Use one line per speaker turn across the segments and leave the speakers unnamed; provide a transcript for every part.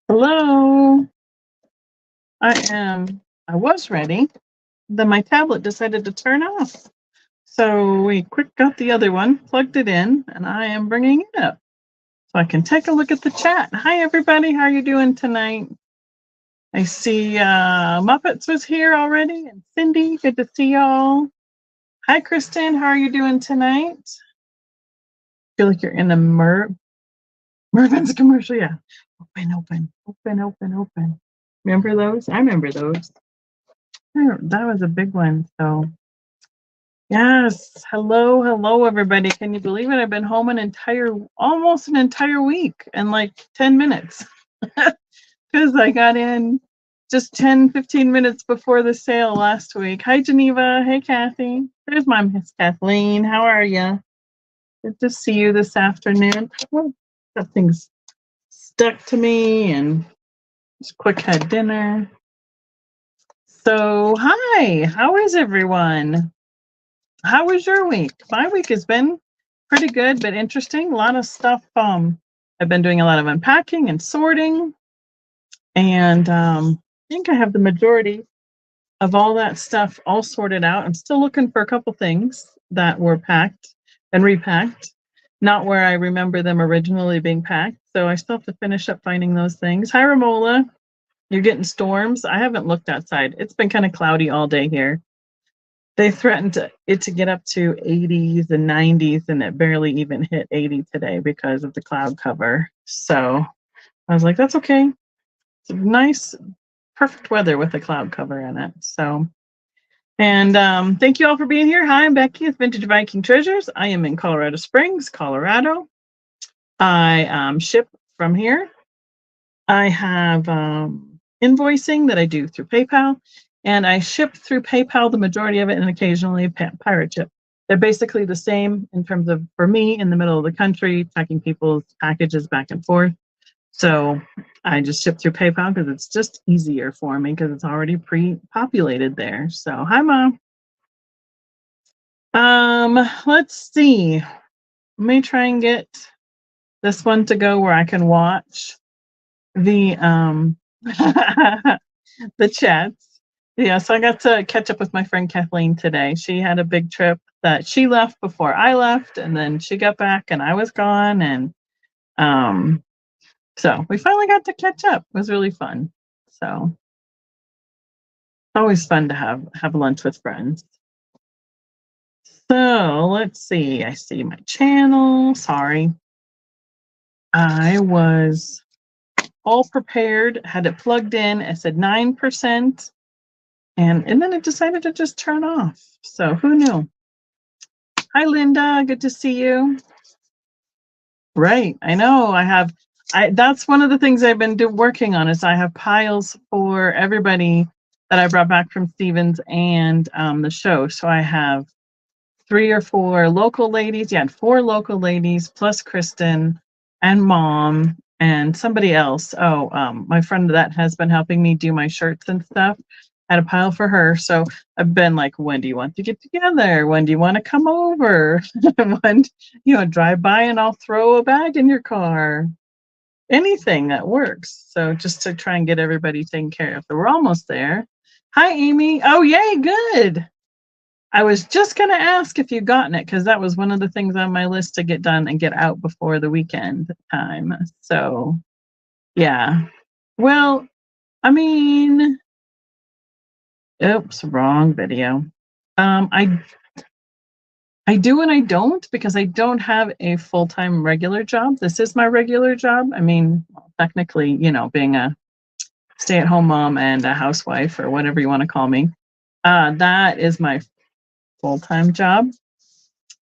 Hello. I was ready. Then my tablet decided to turn off. So we quick got the other one, plugged it in, and I am bringing it up so I can take a look at the chat. Hi, everybody. How are you doing tonight? I see Muppets was here already, and Cindy. Good to see y'all. Hi, Kristen. How are you doing tonight? Feel like you're in the Mervin's commercial. Yeah. Open. Remember those? I remember those. That was a big one. So, yes. Hello, everybody. Can you believe it? I've been home almost an entire week and like 10 minutes because I got in just 10, 15 minutes before the sale last week. Hi, Geneva. Hey, Kathy. There's my Miss Kathleen. How are you? Good to see you this afternoon. Something's stuck to me and just quick had dinner. So, hi. How is everyone? How was your week? My week has been pretty good, but interesting. A lot of stuff. I've been doing a lot of unpacking and sorting, and I think I have the majority of all that stuff all sorted out. I'm still looking for a couple things that were packed and repacked, not where I remember them originally being packed. So I still have to finish up finding those things. Hi, Ramola. You're getting storms. I haven't looked outside. It's been kind of cloudy all day here. They threatened it to get up to 80s and 90s, and it barely even hit 80 today because of the cloud cover. So I was like, that's okay. It's nice, perfect weather with the cloud cover in it. So, and thank you all for being here. Hi, I'm Becky with Vintage Viking Treasures. I am in Colorado Springs, Colorado. I ship from here. I have invoicing that I do through PayPal. And I ship through PayPal the majority of it, and occasionally pirate ship. They're basically the same in terms of, for me, in the middle of the country, checking people's packages back and forth. So I just ship through PayPal because it's just easier for me because it's already pre-populated there. So hi, Mom. Let's see. Let me try and get this one to go where I can watch the the chats. Yeah, so I got to catch up with my friend Kathleen today. She had a big trip that she left before I left, and then she got back and I was gone. And so we finally got to catch up. It was really fun. So it's always fun to have lunch with friends. So let's see. I see my channel. Sorry. I was all prepared, had it plugged in. It said 9%. And then it decided to just turn off. So who knew? Hi, Linda. Good to see you. Right. I know. That's one of the things I've been working on is I have piles for everybody that I brought back from Stevens and the show. So I have 3 or 4 local ladies. Yeah, 4 local ladies plus Kristen and Mom and somebody else. Oh, my friend that has been helping me do my shirts and stuff. I had a pile for her. So I've been like, when do you want to get together? When do you want to come over? When, drive by and I'll throw a bag in your car. Anything that works. So just to try and get everybody taken care of. So we're almost there. Hi, Amy. Oh, yay. Good. I was just going to ask if you'd gotten it because that was one of the things on my list to get done and get out before the weekend time. So, yeah. Well, I mean, oops, wrong video. I do and I don't because I don't have a full-time regular job. This is my regular job. I mean, technically, being a stay-at-home mom and a housewife or whatever you want to call me, that is my full-time job.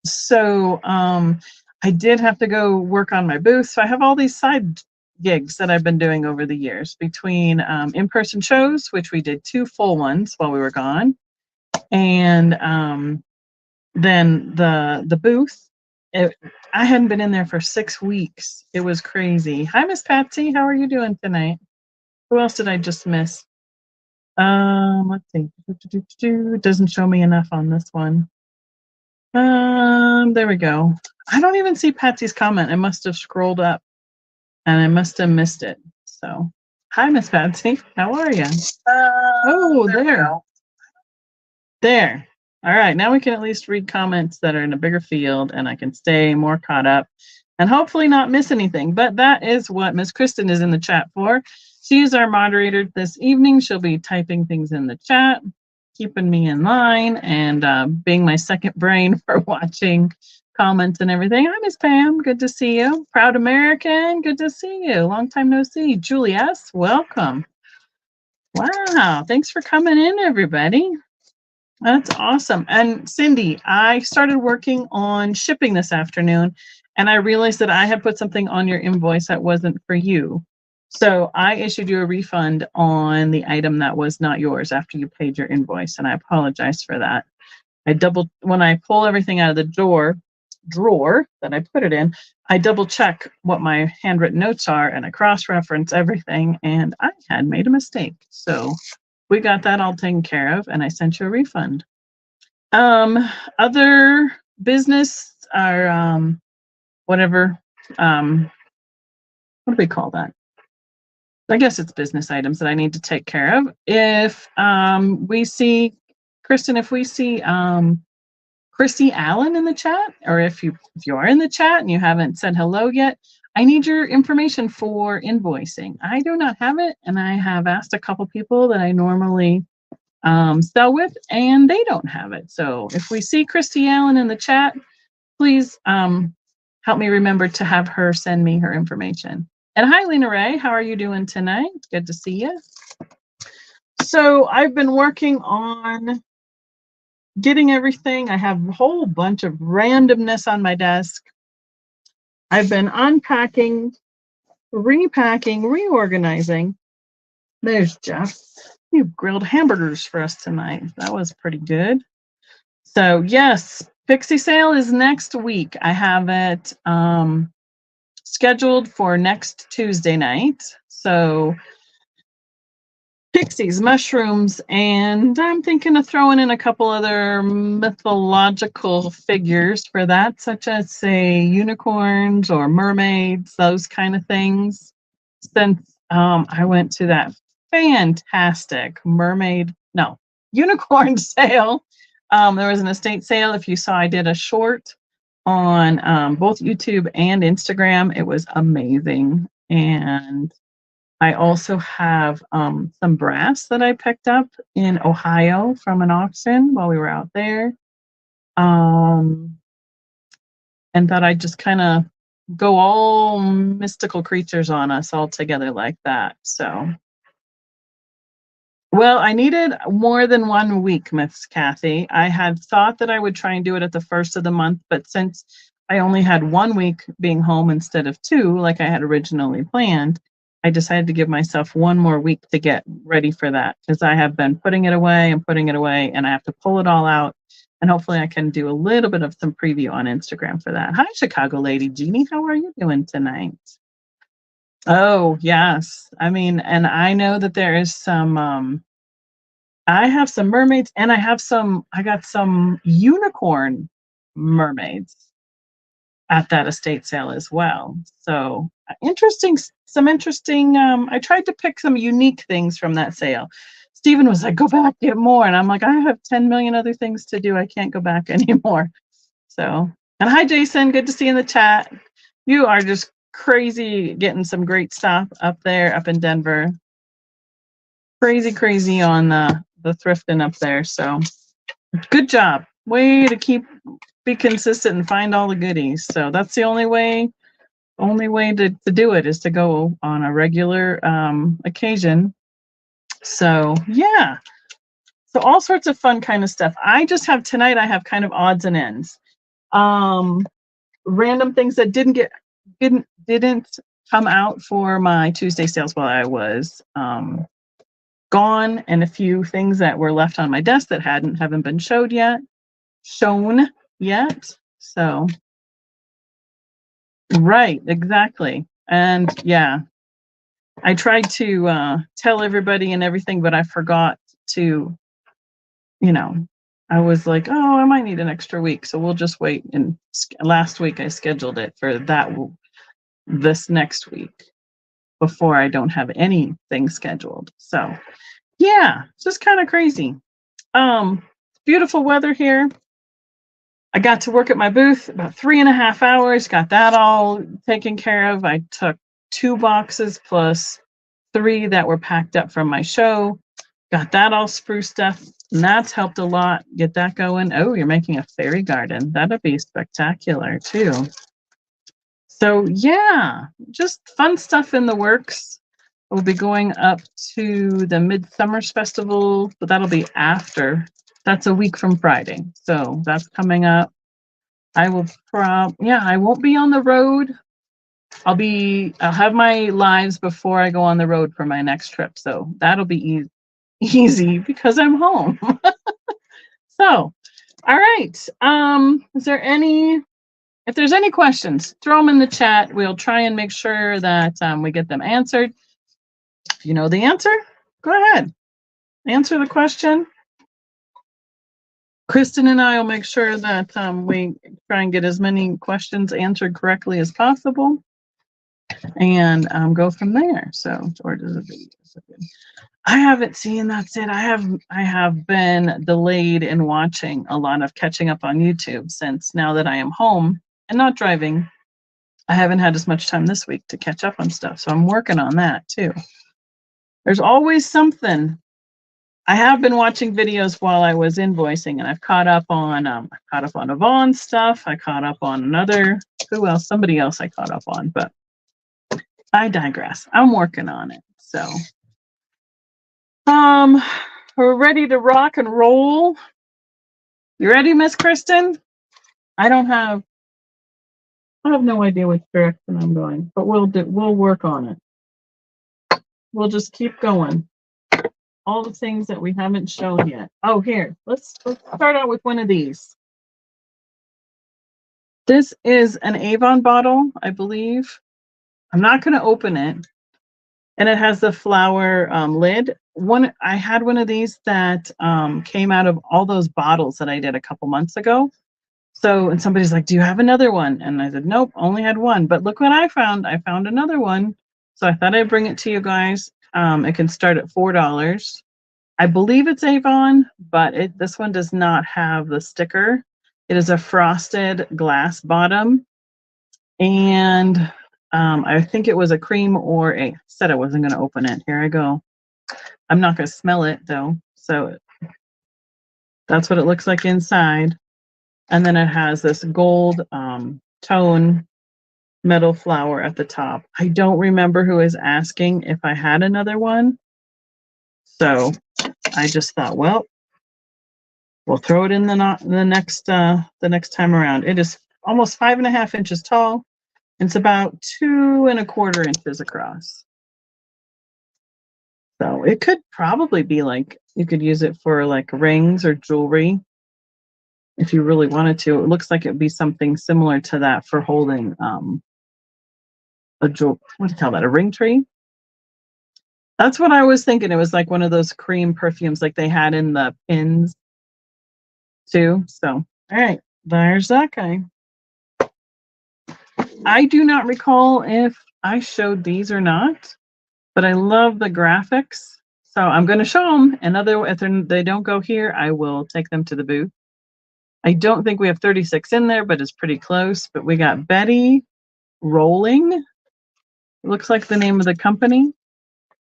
So I did have to go work on my booth. So I have all these side gigs that I've been doing over the years between in-person shows, which we did 2 full ones while we were gone, and then the booth. I hadn't been in there for 6 weeks. It was crazy. Hi, Miss Patsy. How are you doing tonight? Who else did I just miss? Let's see. It doesn't show me enough on this one. There we go. I don't even see Patsy's comment. I must have scrolled up and I must have missed it. So Hi, Miss Patsy. How are you? Oh, there. There. All right. Now we can at least read comments that are in a bigger field, and I can stay more caught up and hopefully not miss anything. But that is what Miss Kristen is in the chat for. She is our moderator this evening. She'll be typing things in the chat, keeping me in line, and being my second brain for watching comments and everything. Hi, Miss Pam. Good to see you. Proud American. Good to see you. Long time no see. Julie S., welcome. Wow. Thanks for coming in, everybody. That's awesome. And Cindy, I started working on shipping this afternoon, and I realized that I had put something on your invoice that wasn't for you. So I issued you a refund on the item that was not yours after you paid your invoice, and I apologize for that. When I pull everything out of the drawer that I put it in, I double check what my handwritten notes are, and I cross-reference everything, and I had made a mistake. So we got that all taken care of, and I sent you a refund. Other business or whatever, what do we call that? I guess it's business items that I need to take care of. If we see, Kristen, if we see Chrissy Allen in the chat, or if you are in the chat and you haven't said hello yet, I need your information for invoicing. I do not have it, and I have asked a couple people that I normally sell with, and they don't have it. So if we see Christy Allen in the chat, please help me remember to have her send me her information. And hi, Lena Ray. How are you doing tonight? Good to see you. So I've been working on getting everything. I have a whole bunch of randomness on my desk. I've been unpacking, repacking, reorganizing. There's Jeff. You grilled hamburgers for us tonight. That was pretty good. So yes, Pixie sale is next week. I have it scheduled for next Tuesday night. So pixies, mushrooms, and I'm thinking of throwing in a couple other mythological figures for that, such as, say, unicorns or mermaids, those kind of things. Since I went to that fantastic unicorn sale. There was an estate sale. If you saw, I did a short on both YouTube and Instagram. It was amazing. And I also have some brass that I picked up in Ohio from an auction while we were out there. And thought I'd just kind of go all mystical creatures on us all together like that. So, well, I needed more than 1 week, Miss Kathy. I had thought that I would try and do it at the first of the month, but since I only had 1 week being home instead of 2, like I had originally planned, I decided to give myself 1 more week to get ready for that, because I have been putting it away, and I have to pull it all out. And hopefully I can do a little bit of some preview on Instagram for that. Hi, Chicago Lady Jeannie. How are you doing tonight? Oh, yes. I mean, and I know that there is some, I have some mermaids, and I got some unicorn mermaids at that estate sale as well. So some interesting, I tried to pick some unique things from that sale. Stephen was like, go back, get more. And I'm like, I have 10 million other things to do. I can't go back anymore. So, and hi, Jason. Good to see you in the chat. You are just crazy getting some great stuff up in Denver. Crazy on the thrifting up there. So good job. Way to be consistent and find all the goodies. So that's the only way to do it, is to go on a regular occasion. So yeah. So all sorts of fun kind of stuff. Tonight I have kind of odds and ends. Random things that didn't come out for my Tuesday sales while I was gone, and a few things that were left on my desk that haven't been shown yet. So right, exactly. And yeah, I tried to tell everybody and everything, but I forgot to, I was like, oh, I might need an extra week, so we'll just wait. And last week I scheduled it for this next week. before I don't have anything scheduled. So yeah, it's just kind of crazy. Beautiful weather here. I got to work at my booth about 3.5 hours, got that all taken care of. I took 2 boxes plus 3 that were packed up from my show, got that all spruced up, and that's helped a lot get that going. Oh, you're making a fairy garden. That'd be spectacular too. So yeah, just fun stuff in the works. We'll be going up to the Midsummer's Festival, but that'll be after. That's a week from Friday. So that's coming up. I will I won't be on the road. I'll have my lives before I go on the road for my next trip. So that'll be easy because I'm home. So, all right. If there's any questions, throw them in the chat. We'll try and make sure that we get them answered. If you know the answer, go ahead. Answer the question. Kristen and I will make sure that we try and get as many questions answered correctly as possible and go from there. So, George's a video. I haven't seen, that's it. I have been delayed in watching a lot of catching up on YouTube since now that I am home and not driving. I haven't had as much time this week to catch up on stuff. So I'm working on that too. There's always something. I have been watching videos while I was invoicing, and I've caught up on Yvonne stuff. I caught up on somebody else I caught up on, but I digress. I'm working on it. So we're ready to rock and roll. You ready, Miss Kristen? I have no idea which direction I'm going, but we'll work on it. We'll just keep going. All the things that we haven't shown yet. Oh, here. Let's start out with one of these. This is an Avon bottle, I believe. I'm not going to open it. And it has the flower lid. I had one of these that came out of all those bottles that I did a couple months ago. So, and somebody's like, do you have another one? And I said, nope, only had one. But look what I found. I found another one. So I thought I'd bring it to you guys. It can start at $4. I believe it's Avon, but this one does not have the sticker. It is a frosted glass bottom. And I think it was a cream said I wasn't going to open it. Here I go. I'm not going to smell it though. So that's what it looks like inside. And then it has this gold tone metal flower at the top. I don't remember who is asking if I had another one. So I just thought, well, we'll throw it in the next time around. It is almost 5.5 inches tall. It's about 2.25 inches across. So it could probably be like, you could use it for like rings or jewelry if you really wanted to. It looks like it'd be something similar to that for holding what do you call that? A ring tree? That's what I was thinking. It was like one of those cream perfumes like they had in the pins too. So, all right, there's that guy. I do not recall if I showed these or not, but I love the graphics. So I'm going to show them. And if they don't go here, I will take them to the booth. I don't think we have 36 in there, but it's pretty close. But we got Betty Rolling. It looks like the name of the company.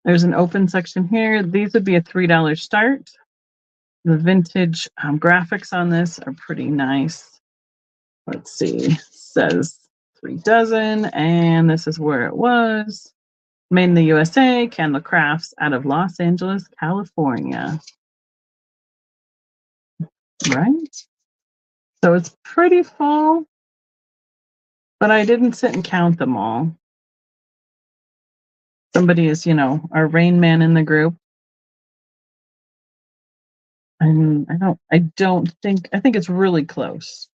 There's an open section here. These would be a $3 start. The vintage graphics on this are pretty nice. Let's see. It says 3 dozen, and this is where it was. Made in the USA, Candle Crafts out of Los Angeles, California. Right? So it's pretty full, but I didn't sit and count them all. Somebody is, our Rain Man in the group. And I think it's really close,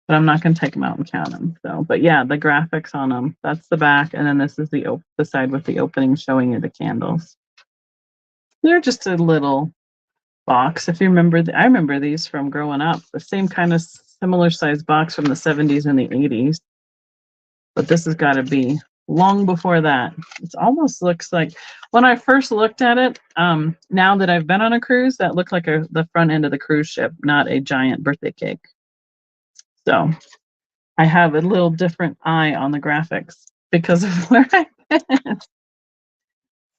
but I'm not going to take them out and count them. So, but yeah, the graphics on them, that's the back. And then this is the side with the opening showing you the candles. They're just a little box. If you remember, I remember these from growing up, the same kind of similar size box from the 70s and the 80s. But this has got to be long before that. It almost looks like, when I first looked at it, now that I've been on a cruise, that looked like the front end of the cruise ship, not a giant birthday cake. So I have a little different eye on the graphics because of where I've been.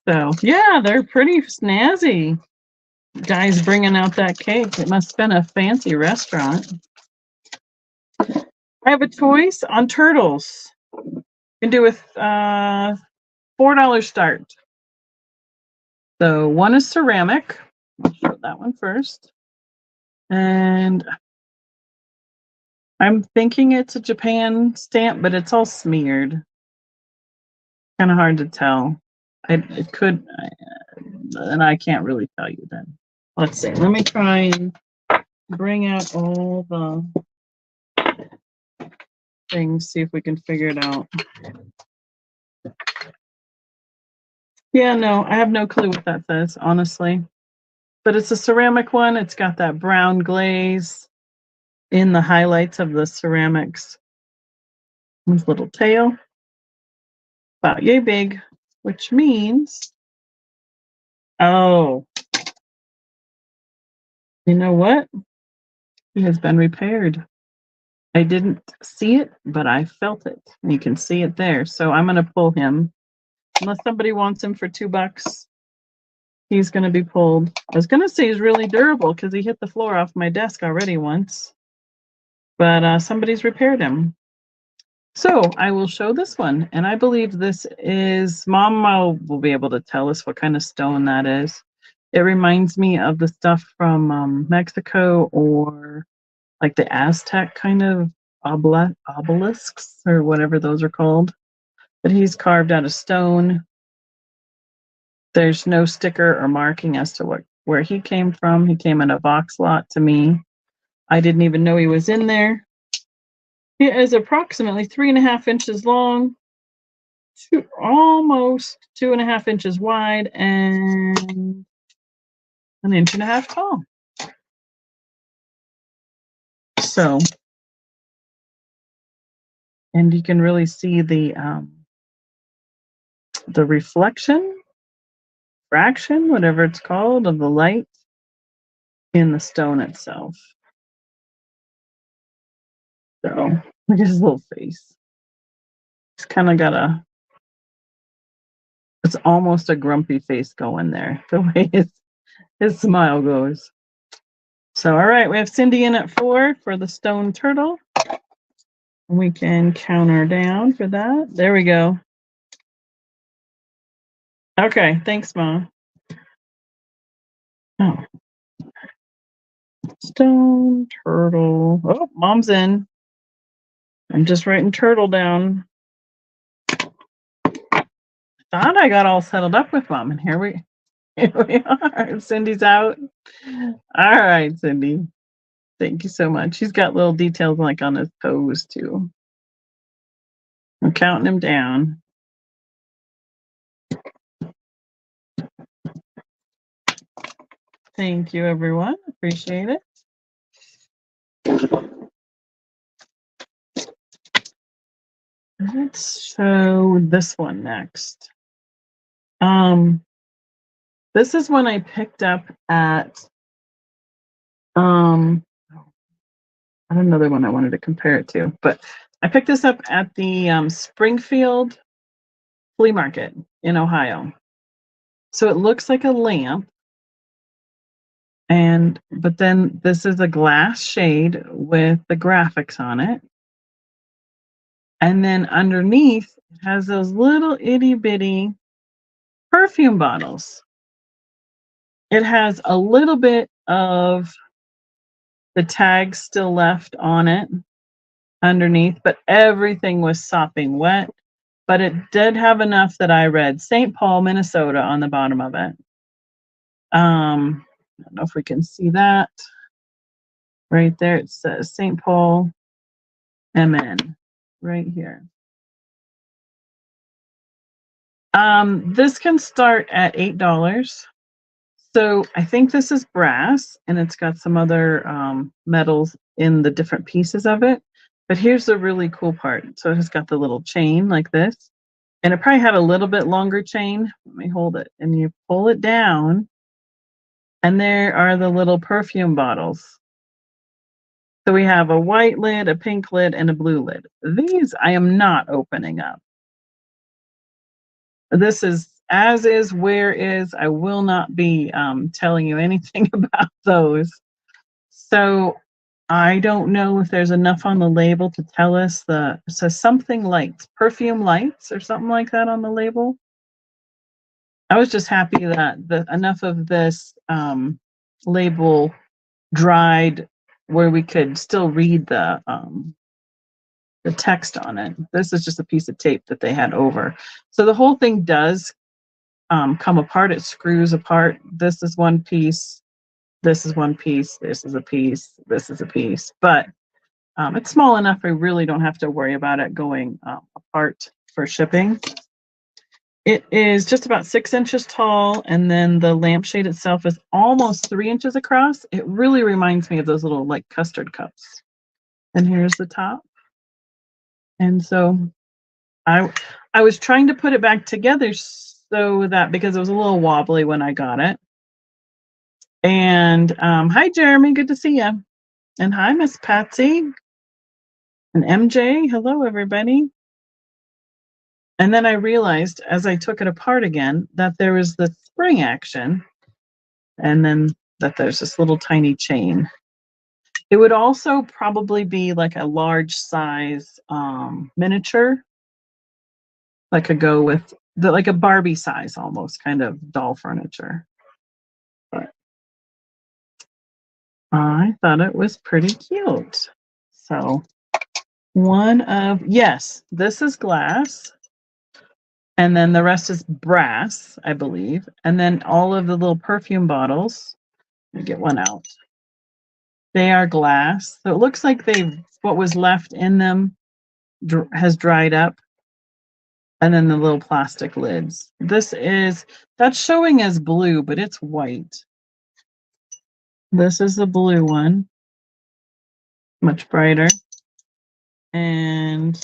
So yeah, they're pretty snazzy. Guys bringing out that cake. It must have been a fancy restaurant. I have a choice on turtles. You can do with $4 start. So one is ceramic. I'll show that one first. And I'm thinking it's a Japan stamp, but it's all smeared. Kind of hard to tell. It could, and I can't really tell you then. Let's see. Let me try and bring out all the things, see if we can figure it out. Yeah, no, I have no clue what that says, honestly. But it's a ceramic one. It's got that brown glaze in the highlights of the ceramics. His little tail, about yay big, which means, oh, you know what? He has been repaired. I didn't see it, but I felt it. You can see it there. So I'm going to pull him. Unless somebody wants him for $2, he's going to be pulled. I was going to say he's really durable because he hit the floor off my desk already once. But somebody's repaired him. So I will show this one. And I believe this is, Mom will be able to tell us what kind of stone that is. It reminds me of the stuff from Mexico, or like the Aztec kind of obelisks or whatever those are called. But he's carved out of stone. There's no sticker or marking as to where he came from. He came in a box lot to me. I didn't even know he was in there. He is approximately 3.5 inches long, almost 2.5 inches wide, and 1.5 inches tall. So, and you can really see the reflection, fraction, whatever it's called, of the light in the stone itself. So look at his little face. He's kind of got it's almost a grumpy face going there, the way his smile goes. So, all right, we have Cindy in at 4 for the stone turtle. We can counter down for that. There we go. Okay, thanks, Mom. Oh. Stone turtle. Oh, Mom's in. I'm just writing turtle down. Thought I got all settled up with Mom, and here we are. Cindy's out. All right, Cindy. Thank you so much. He's got little details like on his toes too. I'm counting him down. Thank you, everyone. Appreciate it. Let's show this one next. This is one I picked up at I had another one I wanted to compare it to, but I picked this up at the Springfield flea market in Ohio. So it looks like a lamp, but then this is a glass shade with the graphics on it. And then underneath it has those little itty bitty perfume bottles. It has a little bit of the tag still left on it underneath, but everything was sopping wet. But it did have enough that I read St. Paul, Minnesota on the bottom of it. I don't know if we can see that. Right there, it says St. Paul, MN, right here. This can start at $8. So I think this is brass, and it's got some other metals in the different pieces of it. But here's the really cool part. So it's got the little chain like this, And it probably had a little bit longer chain. Let me hold it. And you pull it down, and there are the little perfume bottles. So we have a white lid, a pink lid, and a blue lid. These I am not opening up. This is as is, where is. I will not be telling you anything about those. So I don't know if there's enough on the label to tell us it says something lights, perfume lights or something like that on the label. I was just happy that enough of this label dried where we could still read the text on it. This is just a piece of tape that they had over. So the whole thing does come apart. It screws apart. This is one piece. This is one piece. This is a piece. This is a piece. But it's small enough we really don't have to worry about it going apart for shipping. It is just about 6 inches tall, and then the lampshade itself is almost 3 inches across. It really reminds me of those little like custard cups. And here's the top. And so I was trying to put it back together so that, because it was a little wobbly when I got it. And hi, Jeremy, good to see you. And hi, Miss Patsy. And MJ, hello, everybody. And then I realized as I took it apart again that there was the spring action, and then that there's this little tiny chain. It would also probably be like a large size miniature, like a go with like a Barbie size almost kind of doll furniture. But I thought it was pretty cute. So yes, this is glass. And then the rest is brass, I believe. And then all of the little perfume bottles, let me get one out. They are glass. So it looks like what was left in them has dried up. And then the little plastic lids. That's showing as blue, but it's white. This is the blue one, much brighter. And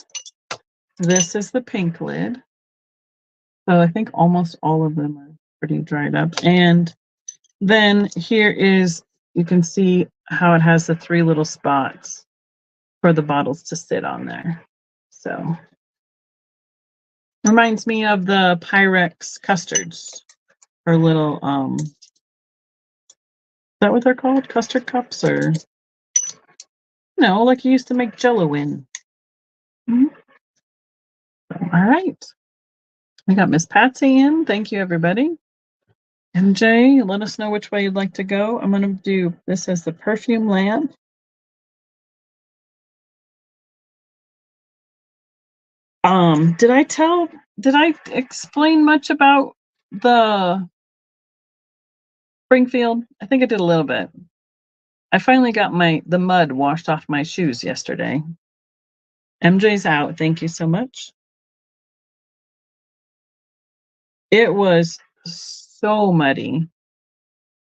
this is the pink lid. So I think almost all of them are pretty dried up. And then here is, you can see how it has the 3 little spots for the bottles to sit on there. So reminds me of the Pyrex custards, or little is that what they're called? Custard cups, or no, like you used to make Jello in. Mm-hmm. All right. We got Miss Patsy in. Thank you, everybody. MJ, let us know which way you'd like to go. I'm going to do this as the perfume lamp. Did I explain much about the Springfield? I think I did a little bit. I finally got the mud washed off my shoes yesterday. MJ's out. Thank you so much. It was so muddy.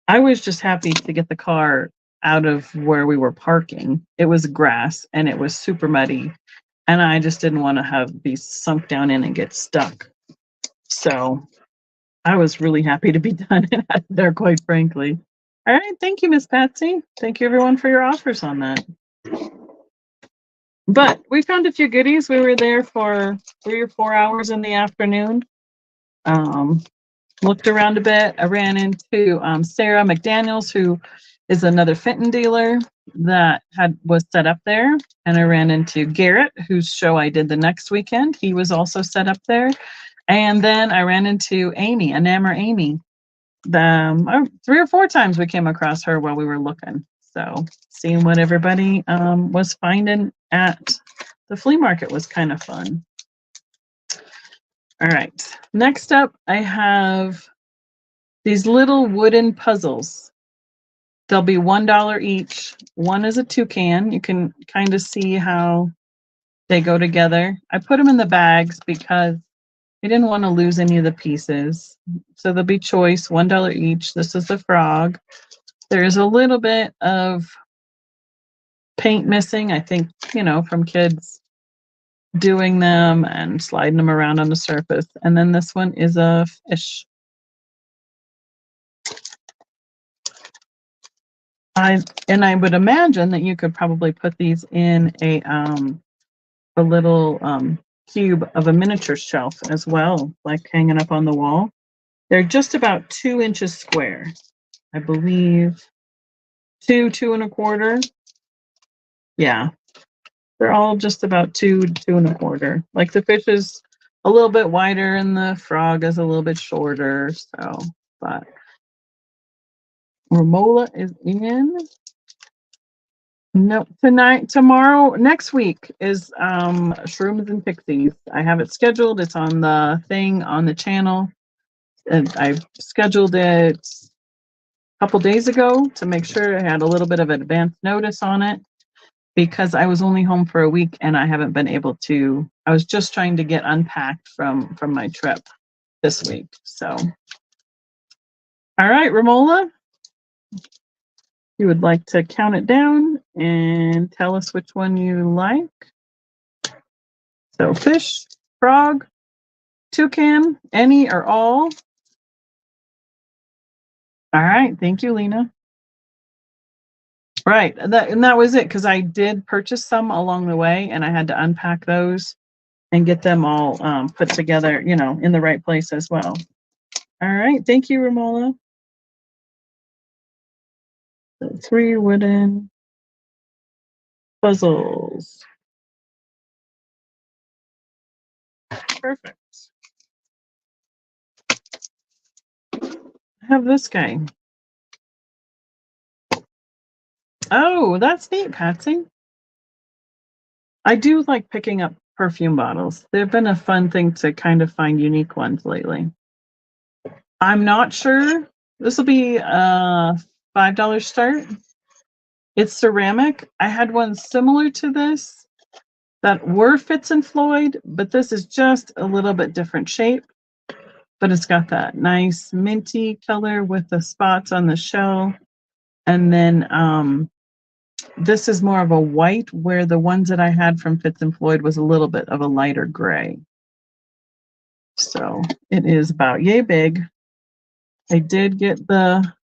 I was just happy to get the car out of where we were parking. It was grass and it was super muddy, and I just didn't want to be sunk down in and get stuck. So I was really happy to be done there, quite frankly. All right, thank you, Miss Patsy. Thank you, everyone, for your offers on that. But we found a few goodies. We were there for 3 or 4 hours in the afternoon. Looked around a bit. I ran into Sarah McDaniels, who is another Fenton dealer that was set up there. And I ran into Garrett, whose show I did the next weekend. He was also set up there. And then I ran into Amy, Enamor Amy. 3 or 4 times we came across her while we were looking. So seeing what everybody was finding at the flea market was kind of fun. All right, next up I have these little wooden puzzles. They'll be $1 each. One is a toucan. You can kind of see how they go together. I put them in the bags because I didn't want to lose any of the pieces. So there'll be choice, $1 each. This is the frog. There's a little bit of paint missing, I think, from kids doing them and sliding them around on the surface. And then this one is a fish. I would imagine that you could probably put these in a little cube of a miniature shelf as well, like hanging up on the wall. They're just about 2 inches square, I believe. 2.25. Yeah, they're all just about 2.25. Like the fish is a little bit wider and the frog is a little bit shorter. So, but Romola is in. No, tomorrow, next week is Shrooms and Pixies. I have it scheduled. It's on the thing on the channel. And I scheduled it a couple days ago to make sure I had a little bit of advance notice on it because I was only home for a week and I haven't been able to. I was just trying to get unpacked from my trip this week. So, all right, Romola, you would like to count it down and tell us which one you like. So fish, frog, toucan, any or all. All right, thank you, Lena. Right, that was it because I did purchase some along the way and I had to unpack those and get them all put together, in the right place as well. All right, thank you, Romola. 3 wooden puzzles. Perfect. I have this guy. Oh, that's neat, Patsy. I do like picking up perfume bottles. They've been a fun thing to kind of find unique ones lately. I'm not sure. This will be a $5 start. It's ceramic. I had one similar to this that were Fitz and Floyd, but this is just a little bit different shape. But it's got that nice minty color with the spots on the shell. And then this is more of a white, where the ones that I had from Fitz and Floyd was a little bit of a lighter gray. So it is about yay big. I did get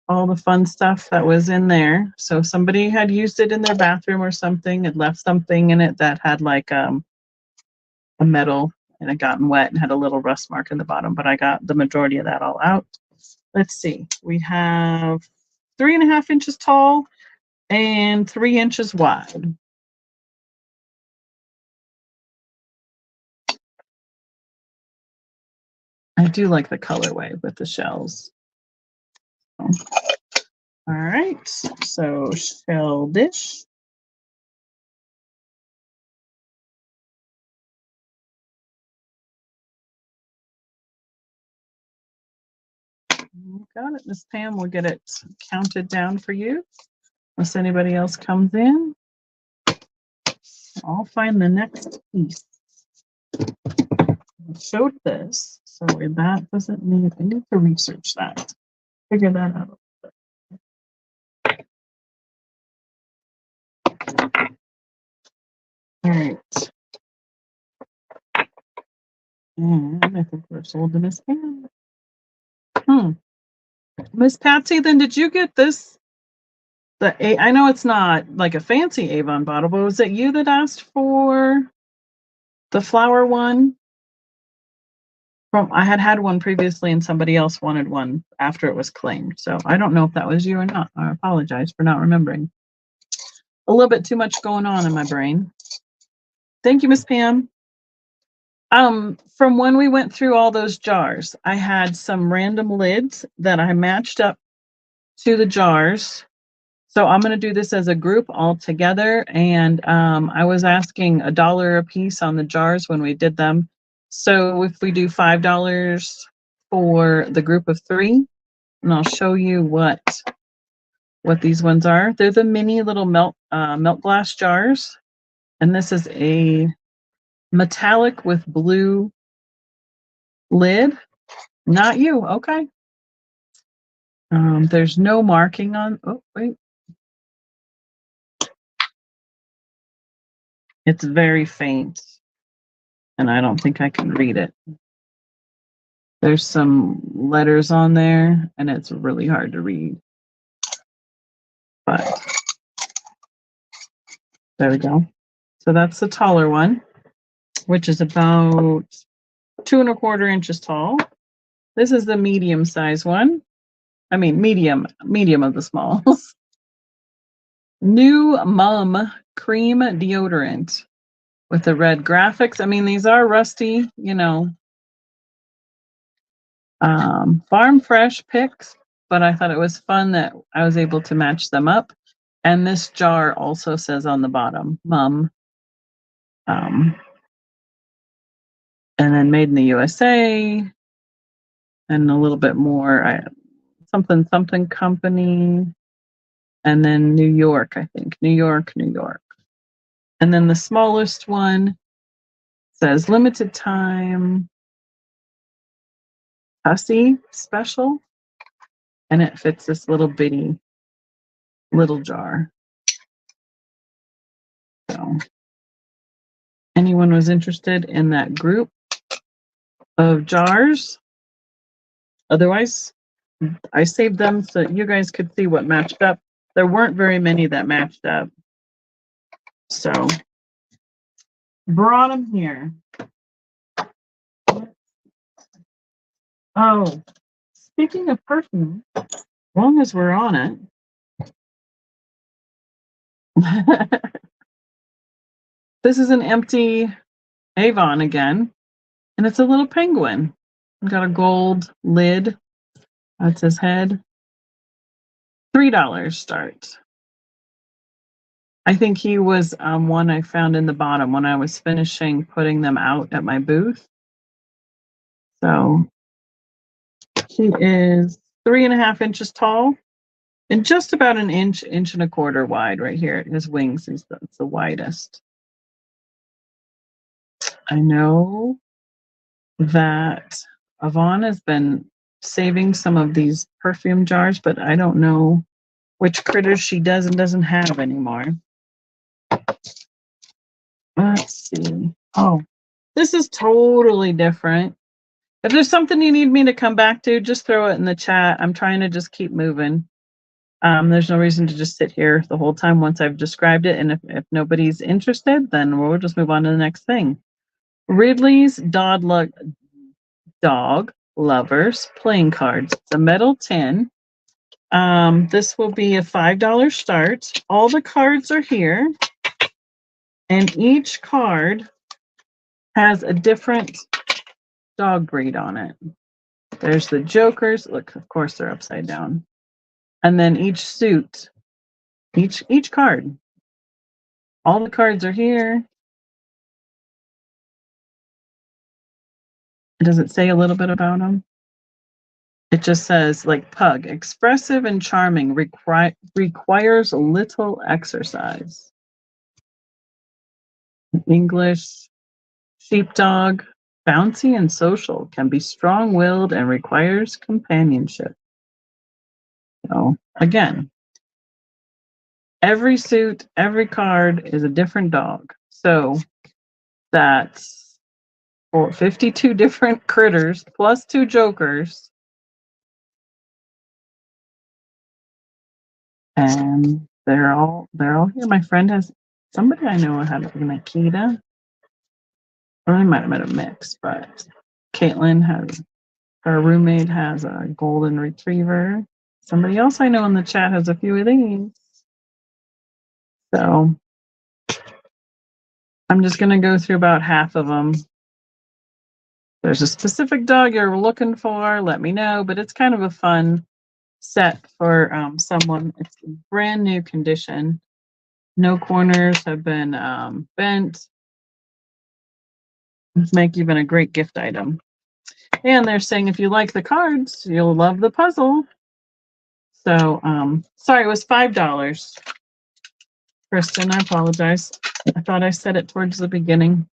all the fun stuff that was in there. So if somebody had used it in their bathroom or something, had left something in it that had like a metal and it gotten wet and had a little rust mark in the bottom, but I got the majority of that all out. Let's see. We have 3.5 inches tall and 3 inches wide. I do like the colorway with the shells. All right, so shell dish. Got it, Miss Pam. We'll get it counted down for you. Unless anybody else comes in, I'll find the next piece. I showed this, so that doesn't mean I need to research that. Figure that out. All right. And I think we're sold to Miss Pam. Miss Patsy, then did you get this? I know it's not like a fancy Avon bottle, but was it you that asked for the flower one? I had one previously and somebody else wanted one after it was claimed. So I don't know if that was you or not. I apologize for not remembering. A little bit too much going on in my brain. Thank you, Miss Pam. From when we went through all those jars, I had some random lids that I matched up to the jars. So I'm going to do this as a group all together. And I was asking $1 a piece on the jars when we did them. So if we do $5 for the group of 3, and I'll show you what these ones are. They're the mini little melt glass jars. And this is a metallic with blue lid. Not you. Okay. There's no marking on. Oh, wait. It's very faint. and I don't think I can read it. There's some letters on there, and it's really hard to read. But there we go. So that's the taller one, which is about 2¼ inches tall. This is the medium size one. I mean, medium of the smalls. New Mum Cream Deodorant with the red graphics. I mean, these are rusty, you know. Farm Fresh picks, but I thought it was fun that I was able to match them up. And this jar also says on the bottom, Mum. And then made in the USA, and a little bit more, something company, and then New York, I think. New York. And then the smallest one says limited time Hussy special, and it fits this little bitty little jar. So anyone was interested in that group of jars? Otherwise, I saved them so you guys could see what matched up. There weren't very many that matched up. So brought them here. Oh, speaking of perfume, as long as we're on it. This is an empty Avon again, and it's a little penguin. Got a gold lid. That's his head. $3 start. I think he was one I found in the bottom when I was finishing putting them out at my booth. So he is 3½ inches tall and just about an inch and 1/4 wide right here. His wings is the widest. I know that Avon has been saving some of these perfume jars, but I don't know which critters she does and doesn't have anymore. Let's see. Oh, this is totally different. If there's something you need me to come back to, just throw it in the chat. I'm trying to just keep moving. There's no reason to just sit here the whole time once I've described it. And if nobody's interested, then we'll just move on to the next thing. Ridley's Dog Lovers playing cards. It's a metal tin. This will be a $5 start. All the cards are here. And each card has a different dog breed on it. There's the Jokers. Look, of course they're upside down. And then each suit, each card. All the cards are here. Does it say a little bit about them? It just says, like, Pug, expressive and charming, requires little exercise. English, Sheepdog, bouncy and social, can be strong-willed and requires companionship. So, again, every suit, every card is a different dog. So that's 52 different critters plus 2 jokers. And they're all here. My friend has somebody I know had an Akita. Or I might have met a mix, but Caitlin has, her roommate has a golden retriever. Somebody else I know in the chat has a few of these. So I'm just going to go through about half of them. There's a specific dog you're looking for, let me know, but it's kind of a fun set for someone. It's brand new condition. No corners have been bent. Make even a great gift item. And they're saying if you like the cards, you'll love the puzzle. So, sorry, it was $5. Kristen, I apologize. I thought I said it towards the beginning.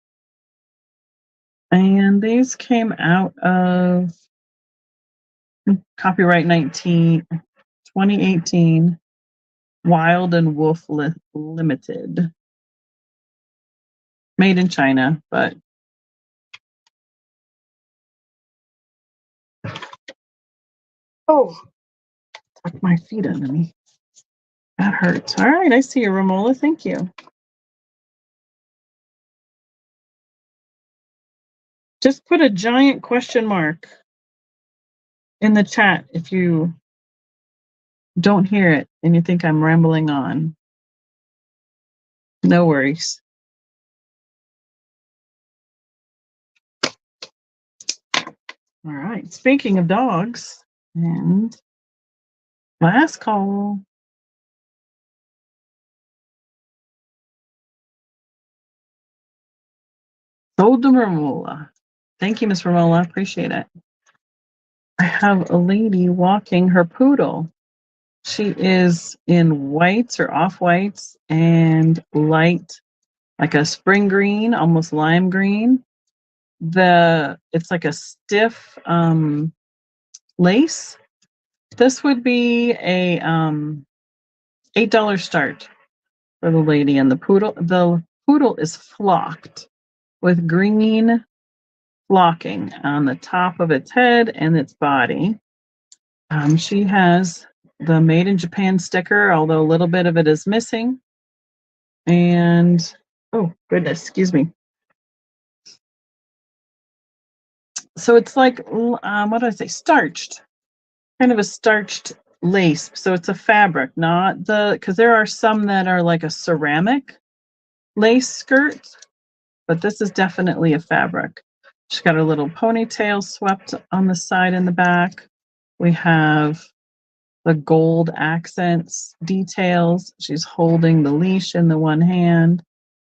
And these came out of copyright 2018, Wild and Wolf Limited. Made in China, but Oh, tuck my feet under me. That hurts. All right, I see you, Romola. Thank you. Just put a giant question mark in the chat if you don't hear it and you think I'm rambling on. No worries. All right. Speaking of dogs, and last call. Sold to Romola. Thank you, Miss Romola. Appreciate it. I have a lady walking her poodle. She is in whites or off whites and light, like a spring green, almost lime green. It's like a stiff lace. This would be a $8 start for the lady and the poodle. The poodle is flocked with green flocking on the top of its head and its body. She has the Made in Japan sticker, although a little bit of it is missing. And, oh, goodness, excuse me. So it's like, what do I say, starched, kind of a starched lace. So it's a fabric, not because there are some that are like a ceramic lace skirt, but this is definitely a fabric. She's got a little ponytail swept on the side and the back. We have the gold accents details. She's holding the leash in the one hand.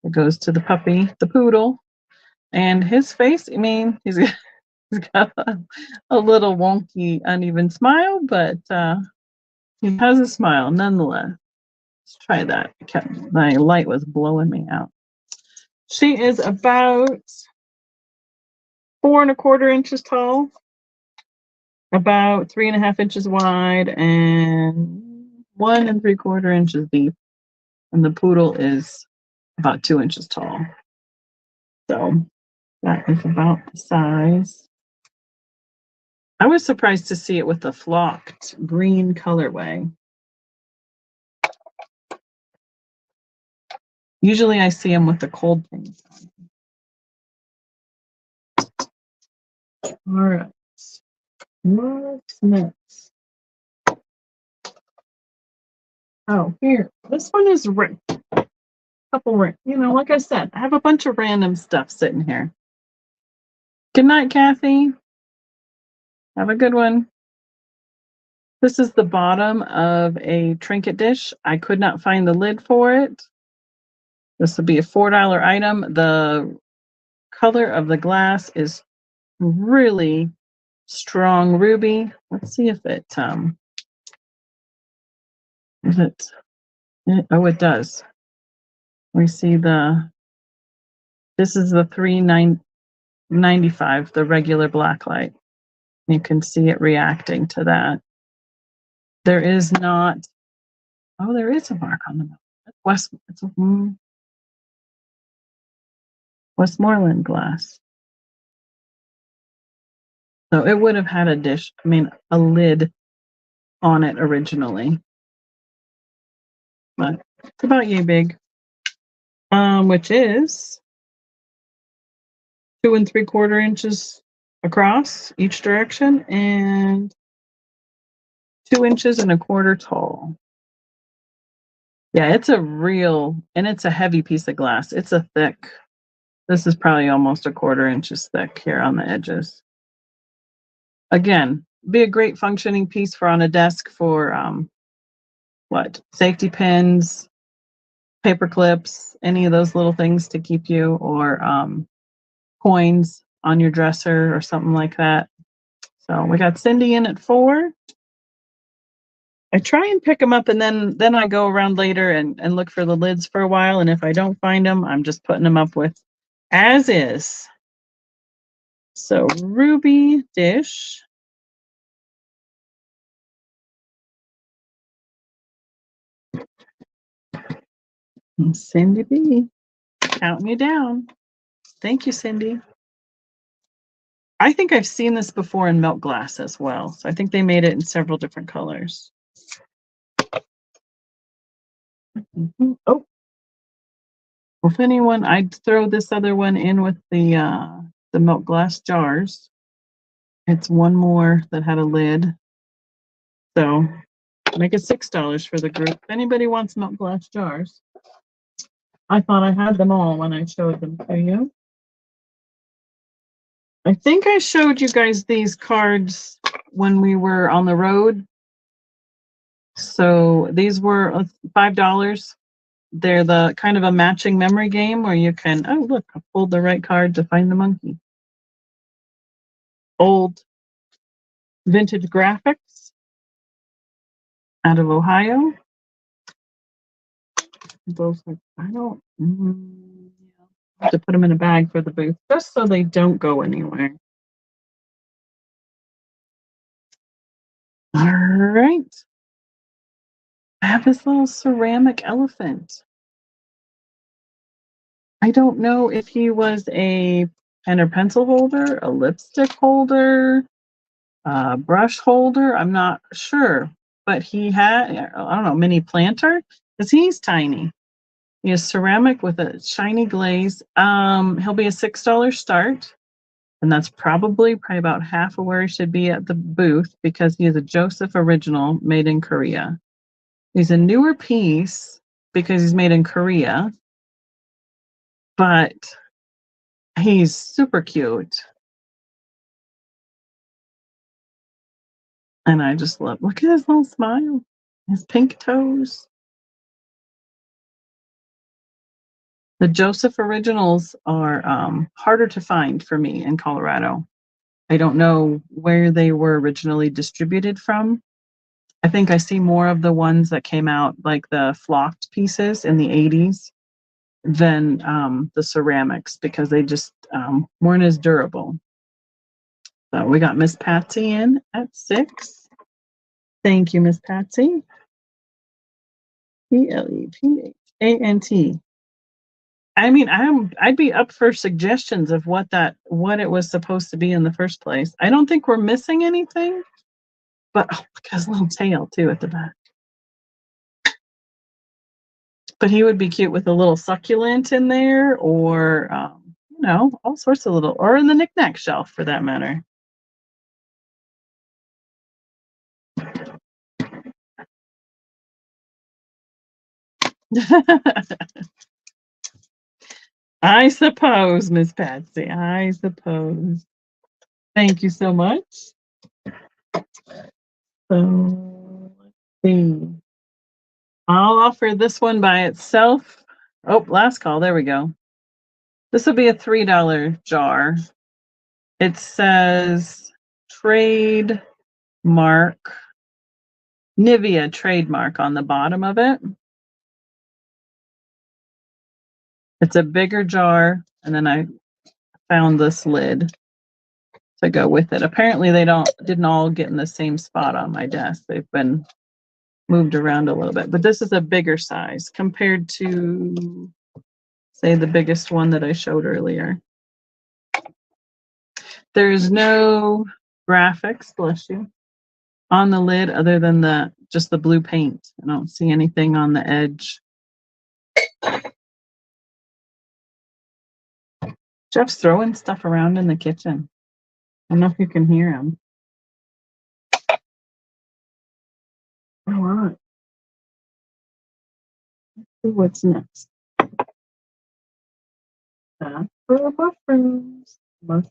It goes to the puppy, the poodle. And his face, I mean, he's got a little wonky, uneven smile, but he has a smile nonetheless. Let's try that. My light was blowing me out. She is about 4¼ inches tall, about 3½ inches wide, and 1¾ inches deep. And the poodle is about 2 inches tall. So that is about the size. I was surprised to see it with the flocked green colorway. Usually I see them with the cold things. All right. What's next? Oh, here. This one is couple, like I said, I have a bunch of random stuff sitting here. Good night, Kathy. Have a good one. This is the bottom of a trinket dish. I could not find the lid for it. This would be a $4 item. The color of the glass is really strong ruby. Let's see if it is it. Oh, it does. We see this is the $3.95, the regular black light. You can see it reacting to that. There is not, oh, there is a mark on the mouth. It's a Westmoreland glass. So it would have had a lid on it originally. But it's about yay big. Which is 2¾ inches across each direction and 2¼ inches tall. Yeah, it's it's a heavy piece of glass. It's a thick. This is probably almost 1/4 inches thick here on the edges. Again, be a great functioning piece for on a desk for safety pins, paper clips, any of those little things to keep you, or coins on your dresser or something like that. So we got Cindy in at 4. I try and pick them up, and then I go around later and look for the lids for a while. And if I don't find them, I'm just putting them up with as is. So ruby dish. And Cindy B, counting you down. Thank you, Cindy. I think I've seen this before in milk glass as well. So I think they made it in several different colors. Oh, well, if anyone, I'd throw this other one in with the milk glass jars. It's one more that had a lid. So make it $6 for the group. If anybody wants milk glass jars. I thought I had them all when I showed them to you. I think I showed you guys these cards when we were on the road. So these were $5. They're the kind of a matching memory game where you can, oh, look, I pulled the right card to find the monkey. Old vintage graphics out of Ohio. Those are, I don't, have to put them in a bag for the booth just so they don't go anywhere. All right. I have this little ceramic elephant. I don't know if he was a pen or pencil holder, a lipstick holder, a brush holder. I'm not sure, but he had, I don't know, mini planter, because he's tiny. He is ceramic with a shiny glaze. He'll be a $6 start, and that's probably about half of where he should be at the booth because he is a Joseph original made in Korea. He's a newer piece because he's made in Korea, but he's super cute. And I just look at his little smile, his pink toes. The Joseph originals are harder to find for me in Colorado. I don't know where they were originally distributed from. I think I see more of the ones that came out like the flocked pieces in the 80s than the ceramics because they just weren't as durable. So we got Miss Patsy in at 6. Thank you, Miss Patsy. Plepant. I mean, I'd be up for suggestions of what it was supposed to be in the first place. I don't think we're missing anything, but look at his little tail too at the back. But he would be cute with a little succulent in there, or all sorts of little, or in the knickknack shelf for that matter. I suppose, Miss Patsy. I suppose. Thank you so much. So let's see. I'll offer this one by itself. Oh, last call. There we go. This will be a $3 jar. It says trademark, Nivea trademark on the bottom of it. It's a bigger jar, and then I found this lid to go with it. Apparently they didn't all get in the same spot on my desk. They've been moved around a little bit, but this is a bigger size compared to, say, the biggest one that I showed earlier. There's no graphics, bless you, on the lid other than just the blue paint. I don't see anything on the edge. Jeff's throwing stuff around in the kitchen. I don't know if you can hear him. All right. Let's see what's next. That's for mushrooms. All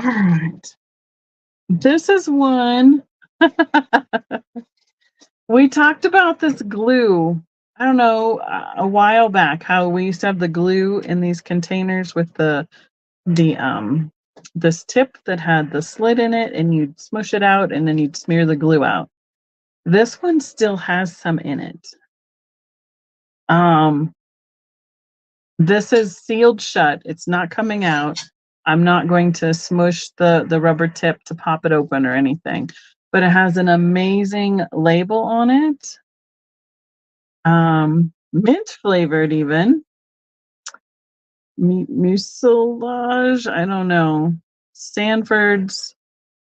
right. This is one. We talked about this glue, I don't know, a while back, how we used to have the glue in these containers with this tip that had the slit in it, and you'd smush it out and then you'd smear the glue out. This one still has some in it. This is sealed shut. It's not coming out. I'm not going to smush the rubber tip to pop it open or anything, but it has an amazing label on it. Mint flavored even. Mucilage, I don't know. Stanford's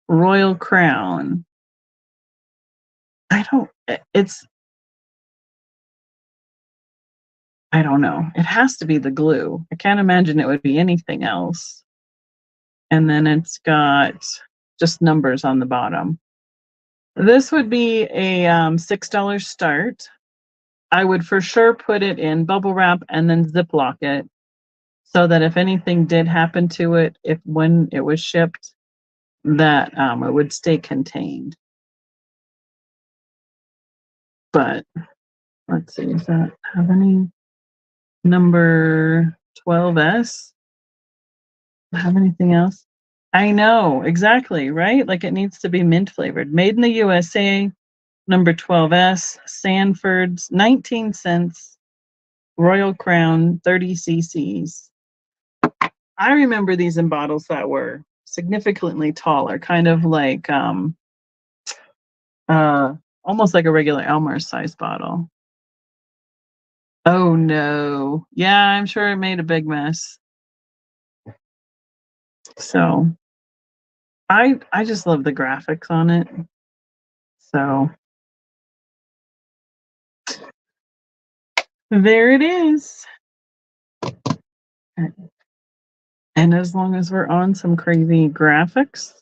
Royal Crown. I don't know. It has to be the glue. I can't imagine it would be anything else. And then it's got just numbers on the bottom. This would be a $6 start. I would for sure put it in bubble wrap and then Ziploc it so that if anything did happen to it, when it was shipped, that it would stay contained. But let's see, does that have any number 12S? Have anything else? I know, exactly, right? Like it needs to be mint flavored. Made in the USA, number 12S, Sanford's, 19 cents, Royal Crown, 30 cc's. I remember these in bottles that were significantly taller, kind of like almost like a regular Elmer's size bottle. Oh no. Yeah, I'm sure it made a big mess. So I just love the graphics on it. So there it is. And as long as we're on some crazy graphics,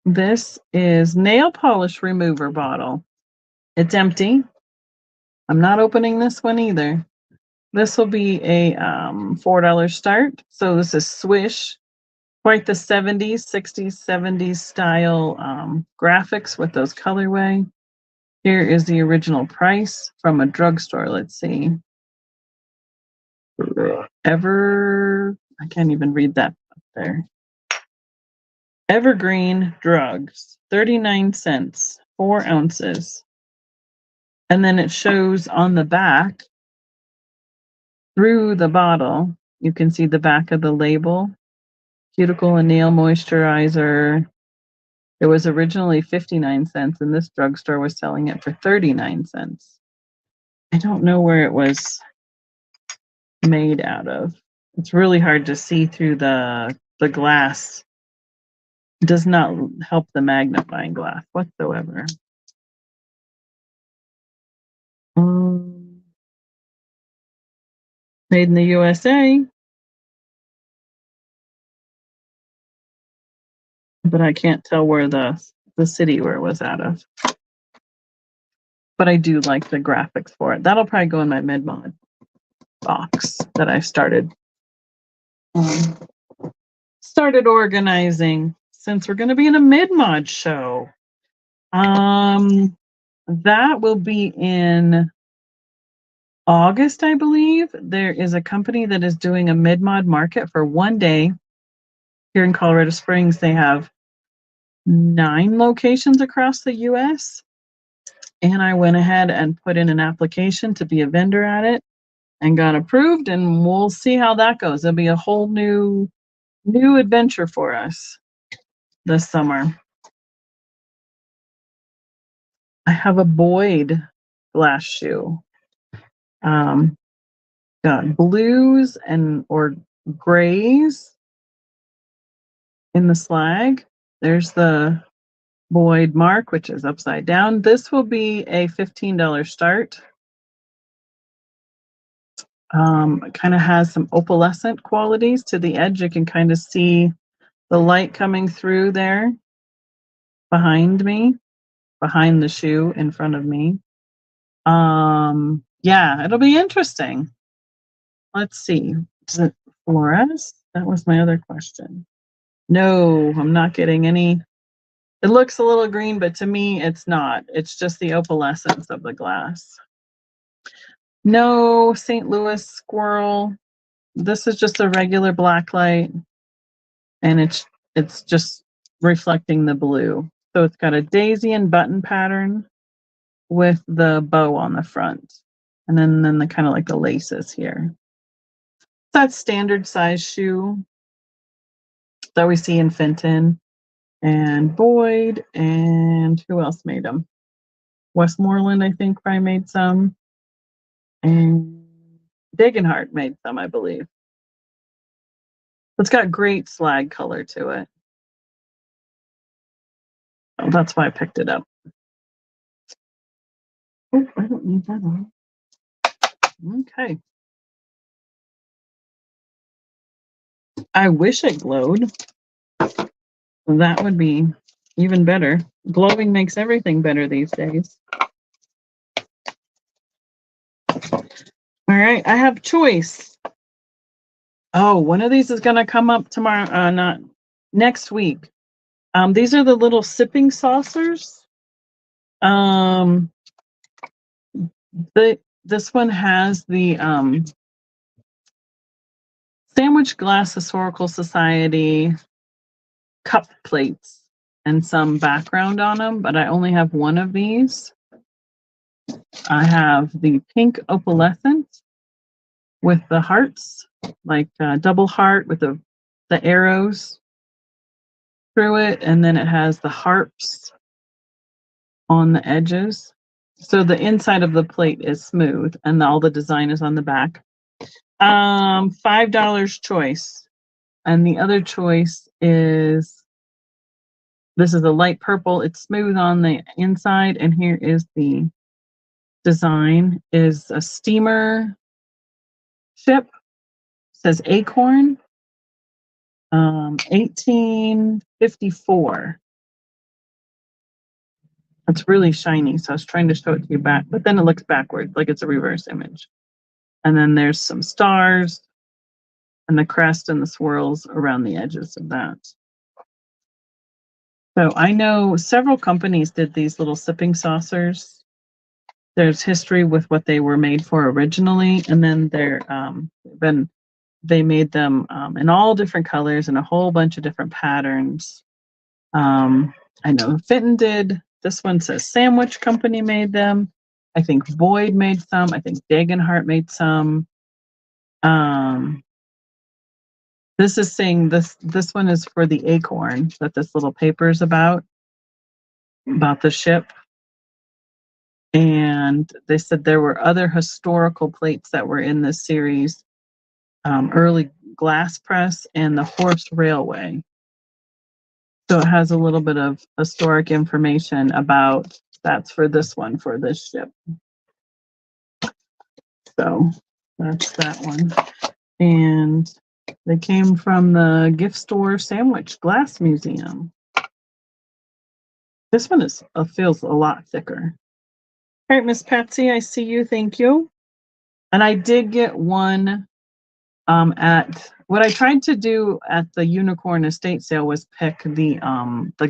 this is nail polish remover bottle. It's empty. I'm not opening this one either. This will be a $4 start. So this is Swish. Quite the 70s, 60s, 70s style graphics with those colorway. Here is the original price from a drugstore. Let's see. I can't even read that up there. Evergreen Drugs, 39 cents, 4 ounces. And then it shows on the back, through the bottle, you can see the back of the label. Cuticle and nail moisturizer. It was originally 59 cents, and this drugstore was selling it for 39 cents. I don't know where it was made out of. It's really hard to see through the glass. It does not help the magnifying glass whatsoever. Made in the USA. But I can't tell where the city where it was out of. But I do like the graphics for it. That'll probably go in my mid-mod box that I started organizing since we're going to be in a mid-mod show. That will be in August, I believe. There is a company that is doing a mid-mod market for one day here in Colorado Springs. They have 9 locations across the US. And I went ahead and put in an application to be a vendor at it and got approved, and we'll see how that goes. It'll be a whole new adventure for us this summer. I have a Boyd glass shoe. Got blues or grays in the slag. There's the Boyd mark, which is upside down. This will be a $15 start. It kind of has some opalescent qualities to the edge. You can kind of see the light coming through there behind me, behind the shoe in front of me. Yeah, it'll be interesting. Let's see. Is it fluoresce? That was my other question. No, I'm not getting any. It looks a little green, but to me, it's not. It's just the opalescence of the glass. No St. Louis squirrel. This is just a regular black light, and it's just reflecting the blue. So it's got a daisy and button pattern with the bow on the front, and then the kind of like the laces here. That standard size shoe that we see in Fenton and Boyd, and who else made them? Westmoreland, I think, probably made some, and Degenhardt made some, I believe. It's got great slag color to it. So that's why I picked it up. Oh, I don't need that on. Okay. I wish it glowed. That would be even better. Glowing makes everything better these days. All right, I have choice. Oh, one of these is going to come up tomorrow, not next week. These are the little sipping saucers. This one has the Sandwich Glass Historical Society cup plates and some background on them, but I only have one of these. I have the pink opalescent with the hearts, like double heart with the arrows through it, and then it has the harps on the edges. So the inside of the plate is smooth, and all the design is on the back. $5 choice, and the other choice is this is a light purple. It's smooth on the inside, and here is the design. Is a steamer ship. It says Acorn. 1854. It's really shiny, so I was trying to show it to you back, but then it looks backwards, like it's a reverse image. And then there's some stars and the crest and the swirls around the edges of that. So I know several companies did these little sipping saucers. There's history with what they were made for originally, and then they made them in all different colors and a whole bunch of different patterns. I know Fenton did. This one says Sandwich Company made them. I think Boyd made some. I think Dagenhart made some. This is saying this one is for the Acorn that this little paper is about the ship. And they said there were other historical plates that were in this series, early glass press and the horse railway. So it has a little bit of historic information about that's for this one, for this ship. So that's that one. And they came from the gift store Sandwich Glass Museum. This one feels a lot thicker. All right, Miss Patsy, I see you. Thank you. And I did get one at what I tried to do at the unicorn estate sale was pick the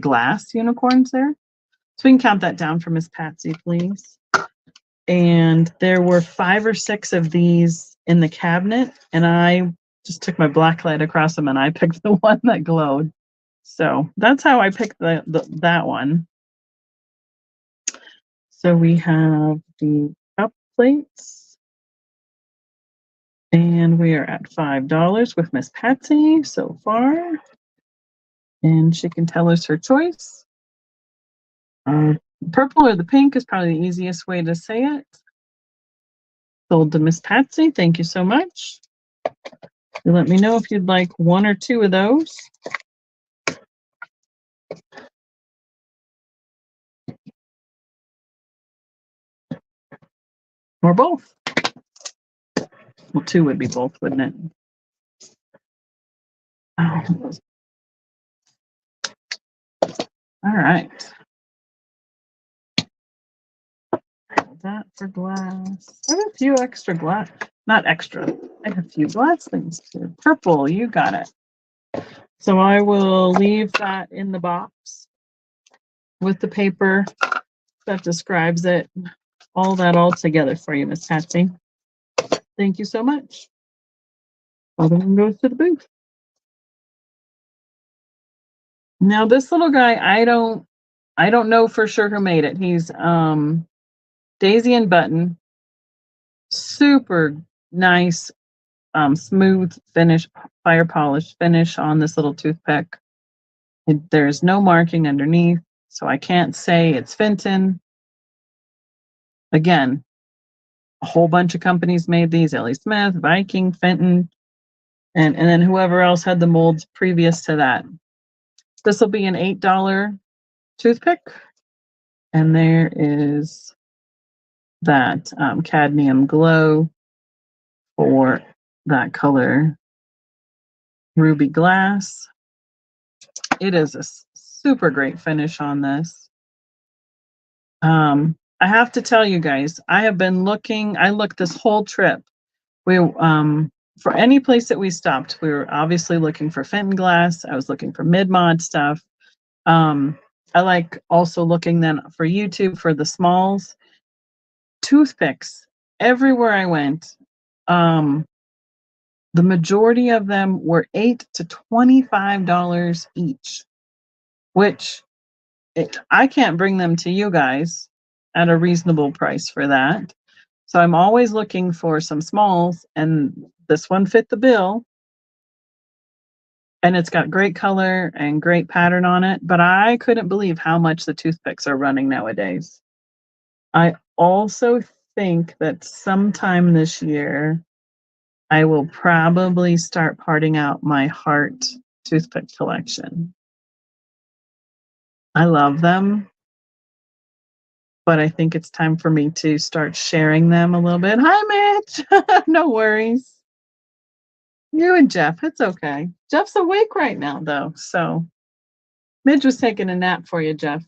glass unicorns there. So we can count that down for Miss Patsy, please. And there were 5 or 6 of these in the cabinet, and I just took my black light across them and I picked the one that glowed. So that's how I picked that one. So we have the cup plates, and we are at $5 with Miss Patsy so far, and she can tell us her choice. Purple or the pink is probably the easiest way to say it. Sold to Miss Patsy. Thank you so much. You let me know if you'd like 1 or 2 of those. Or both. Well, 2 would be both, wouldn't it? Oh. All right. That for glass. I have a few extra glass. Not extra. I have a few glass things too. Purple, you got it. So I will leave that in the box with the paper that describes it. All that all together for you, Miss Patsy. Thank you so much. Other one goes to the booth. Now this little guy, I don't know for sure who made it. He's Daisy and Button. Super nice, smooth finish, fire polish finish on this little toothpick. There's no marking underneath, so I can't say it's Fenton. Again, a whole bunch of companies made these. L.E. Smith, Viking, Fenton. and then whoever else had the molds previous to that. This will be an $8 toothpick, and there is that cadmium glow for that color ruby glass. It is a super great finish on this. I have to tell you guys, I have been looking. I looked this whole trip. We for any place that we stopped, we were obviously looking for Fenton glass. I was looking for mid-mod stuff. I like also looking then for YouTube for the smalls. Toothpicks, everywhere I went, the majority of them were $8 to $25 each, which I can't bring them to you guys at a reasonable price for that. So I'm always looking for some smalls, and this one fit the bill. And it's got great color and great pattern on it, but I couldn't believe how much the toothpicks are running nowadays. I also think that sometime this year, I will probably start parting out my heart toothpick collection. I love them, but I think it's time for me to start sharing them a little bit. Hi, Mitch. No worries. You and Jeff, it's okay. Jeff's awake right now, though, so Midge was taking a nap for you, Jeff.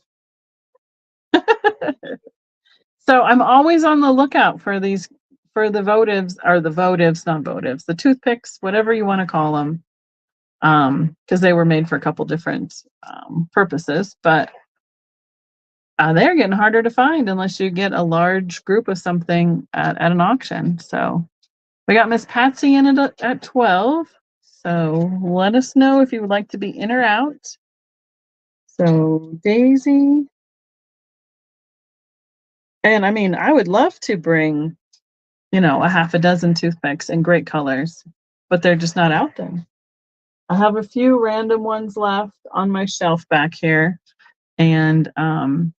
So I'm always on the lookout for these, for the votives, or the votives, not votives, the toothpicks, whatever you want to call them, because they were made for a couple different purposes, but they're getting harder to find unless you get a large group of something at an auction. So we got Miss Patsy in it at 12. So let us know if you would like to be in or out. So Daisy. And I mean, I would love to bring, a half a dozen toothpicks in great colors, but they're just not out there. I have a few random ones left on my shelf back here. And I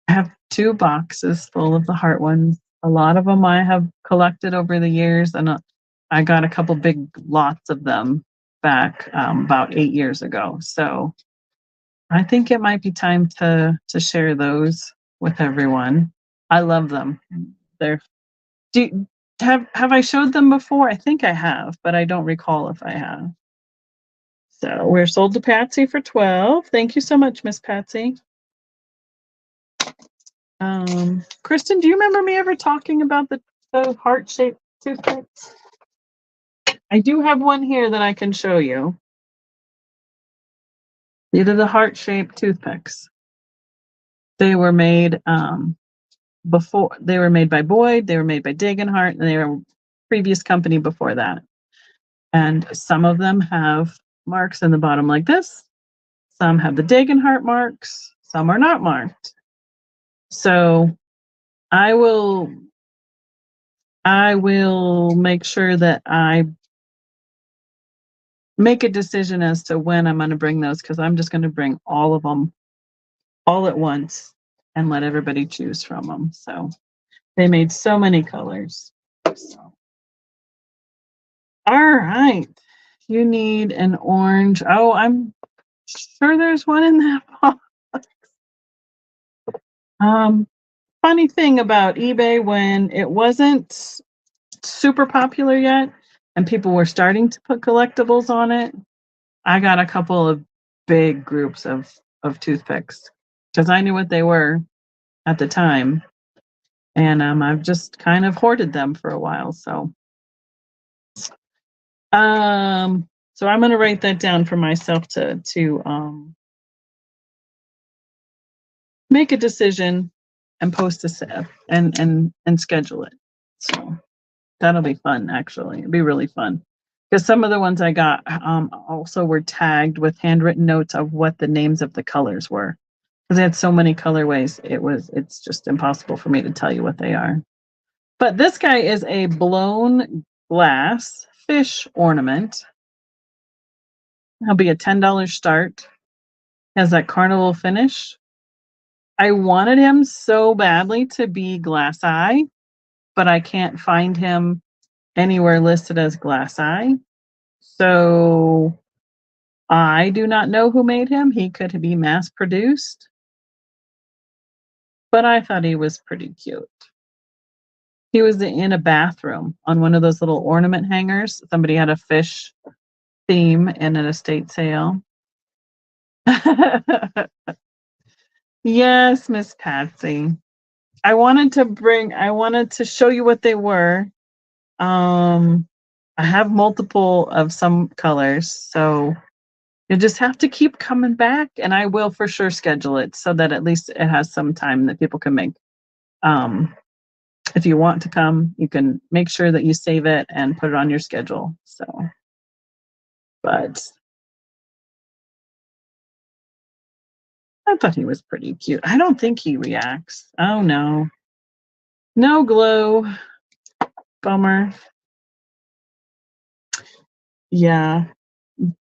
have 2 boxes full of the heart ones. A lot of them I have collected over the years, and I got a couple big lots of them back about 8 years ago. So I think it might be time to share those with everyone. I love them. They're have I showed them before? I think I have, but I don't recall if I have. So we're sold to Patsy for 12. Thank you so much, Miss Patsy. Kristen, do you remember me ever talking about the heart-shaped toothpicks? I do have one here that I can show you. These are the heart-shaped toothpicks. They were made before. They were made by Boyd. They were made by Dagenhart, and they were a previous company before that. And some of them have marks in the bottom like this. Some have the Dagenhart marks. Some are not marked. So I will make sure that I make a decision as to when I'm going to bring those, because I'm just going to bring all of them all at once and let everybody choose from them. So they made so many colors. So. All right. You need an orange. Oh, I'm sure there's one in that box. Funny thing about eBay, when it wasn't super popular yet and people were starting to put collectibles on it, I got a couple of big groups of toothpicks because I knew what they were at the time, and I've just kind of hoarded them for a while. So I'm going to write that down for myself to make a decision and post a set and schedule it. So that'll be fun. Actually, it'd be really fun. Because some of the ones I got also were tagged with handwritten notes of what the names of the colors were. Because they had so many colorways, it's just impossible for me to tell you what they are. But this guy is a blown glass fish ornament. It'll be a $10 start. Has that carnival finish. I wanted him so badly to be glass eye, but I can't find him anywhere listed as glass eye. So I do not know who made him. He could be mass produced, but I thought he was pretty cute. He was in a bathroom on one of those little ornament hangers. Somebody had a fish theme in an estate sale. Yes, Miss Patsy. I wanted to show you what they were. I have multiple of some colors, so you just have to keep coming back, and I will for sure schedule it so that at least it has some time that people can make. If you want to come, you can make sure that you save it and put it on your schedule. So, but I thought he was pretty cute. I don't think he reacts. Oh no. No glow. Bummer. Yeah.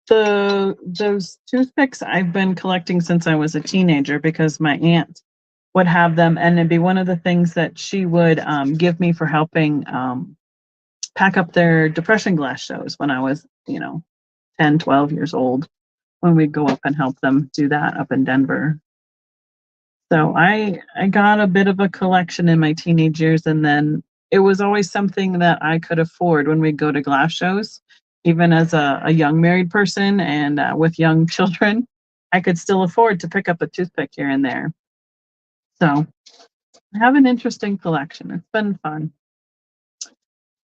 Those toothpicks I've been collecting since I was a teenager because my aunt would have them, and it'd be one of the things that she would give me for helping pack up their depression glass shows when I was, 10, 12 years old, when we'd go up and help them do that up in Denver. So I got a bit of a collection in my teenage years, and then it was always something that I could afford when we'd go to glass shows. Even as a young married person and with young children, I could still afford to pick up a toothpick here and there. So I have an interesting collection. It's been fun.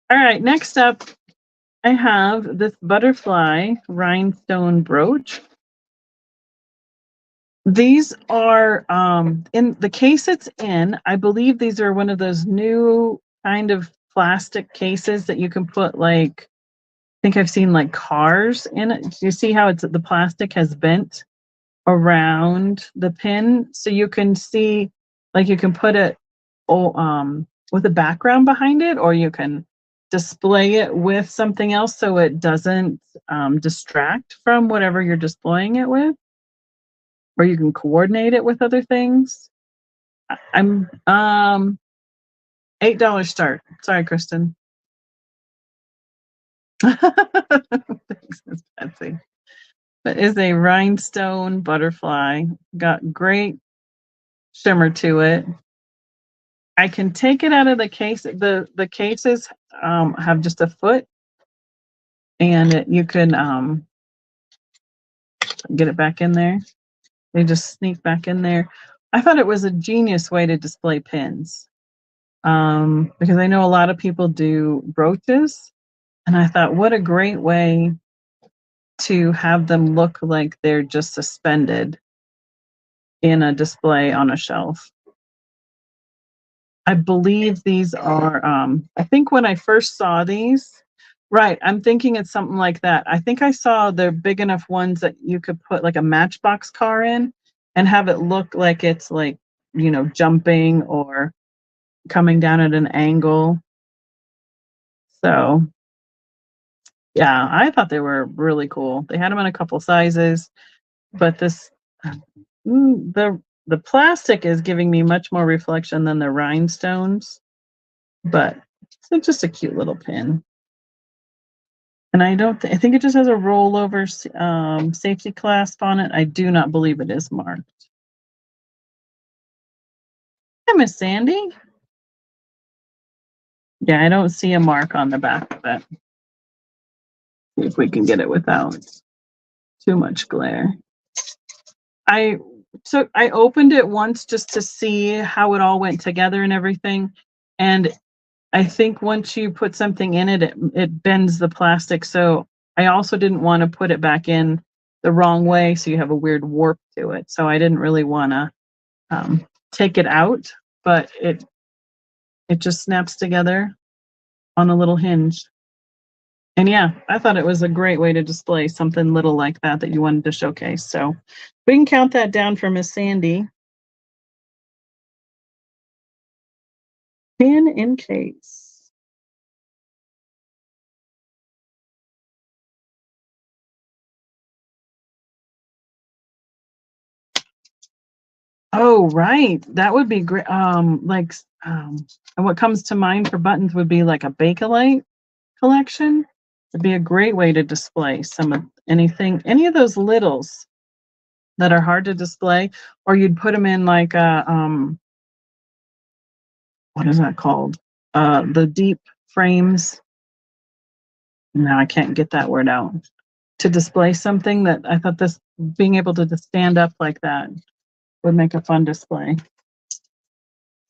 All right, next up, I have this butterfly rhinestone brooch. These are in the case it's in. I believe these are one of those new kind of plastic cases that you can put, like, I think I've seen like cars in it. You see how the plastic has bent around the pin, so you can see, like, you can put it with a background behind it, or you can display it with something else so it doesn't distract from whatever you're displaying it with, or you can coordinate it with other things. I'm $8 start. Sorry, Kristen. Thanks, Miss Betsy. That is a rhinestone butterfly. Got great shimmer to it. I can take it out of the case. The cases have just a foot, and you can get it back in there. They just sneak back in there. I thought it was a genius way to display pins, because I know a lot of people do brooches, and I thought, what a great way to have them look like they're just suspended in a display on a shelf. I believe these are, I think when I first saw these, right, I'm thinking it's something like that. I think I saw the big enough ones that you could put like a Matchbox car in and have it look like it's like, jumping or coming down at an angle. So, yeah, I thought they were really cool. They had them in a couple sizes, but the plastic is giving me much more reflection than the rhinestones, but it's just a cute little pin. And I think it just has a rollover safety clasp on it. I do not believe it is marked. Hi, Miss Sandy. Yeah, I don't see a mark on the back of it. See if we can get it without too much glare. I opened it once just to see how it all went together and everything. And I think once you put something in it, it bends the plastic. So I also didn't want to put it back in the wrong way, so you have a weird warp to it. So I didn't really want to take it out, but it just snaps together on a little hinge. And yeah, I thought it was a great way to display something little like that you wanted to showcase. So we can count that down for Miss Sandy. Pin in case. Oh, right. That would be great. And what comes to mind for buttons would be like a Bakelite collection. It'd be a great way to display some of anything, any of those littles that are hard to display, or you'd put them in like a, what is that called? The deep frames. Now I can't get that word out. To display something that I thought this, being able to just stand up like that would make a fun display.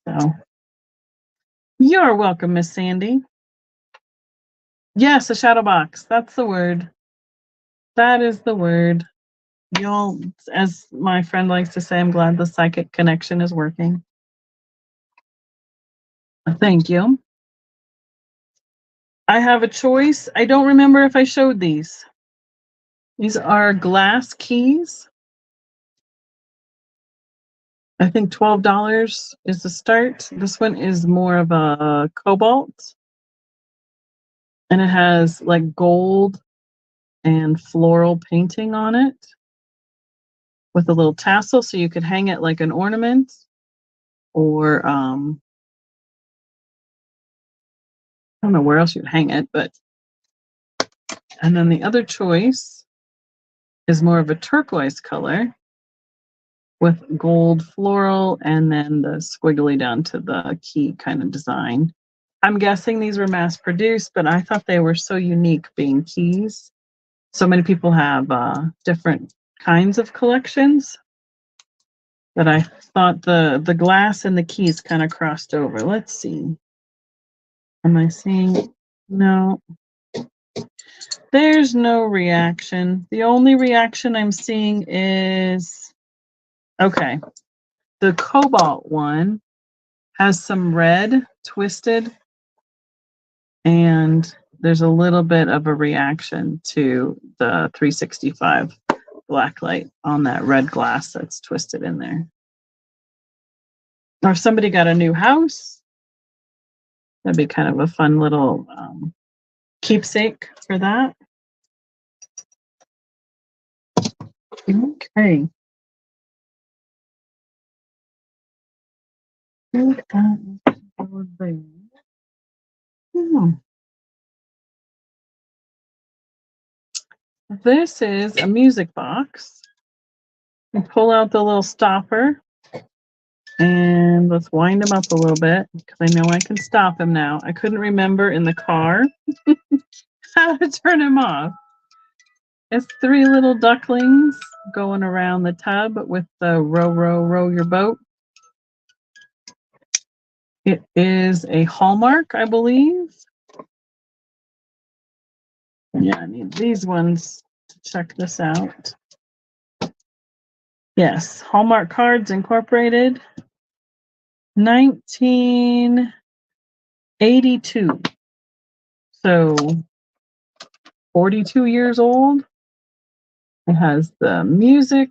So you're welcome, Miss Sandy. Yes, a shadow box. That's the word. That is the word. Y'all, as my friend likes to say, I'm glad the psychic connection is working. Thank you. I have a choice. I don't remember if I showed these. These are glass keys. I think $12 is the start. This one is more of a cobalt. And it has like gold and floral painting on it with a little tassel, so you could hang it like an ornament, or I don't know where else you'd hang it, but. And then the other choice is more of a turquoise color with gold floral and then the squiggly down to the key kind of design. I'm guessing these were mass produced, but I thought they were so unique being keys. So many people have different kinds of collections that I thought the glass and the keys kind of crossed over. Let's see. Am I seeing? No. There's no reaction. The only reaction I'm seeing is, okay, the cobalt one has some red twisted, and there's a little bit of a reaction to the 365 black light on that red glass that's twisted in there. Or if somebody got a new house, that'd be kind of a fun little keepsake for that. Okay. This is a music box. You pull out the little stopper, and let's wind him up a little bit because I know I can stop him now. I couldn't remember in the car how to turn him off. It's 3 little ducklings going around the tub with the row, row, row your boat. It is a Hallmark, I believe. Yeah, I need these ones to check this out. Yes, Hallmark Cards Incorporated, 1982. So 42 years old. It has the music,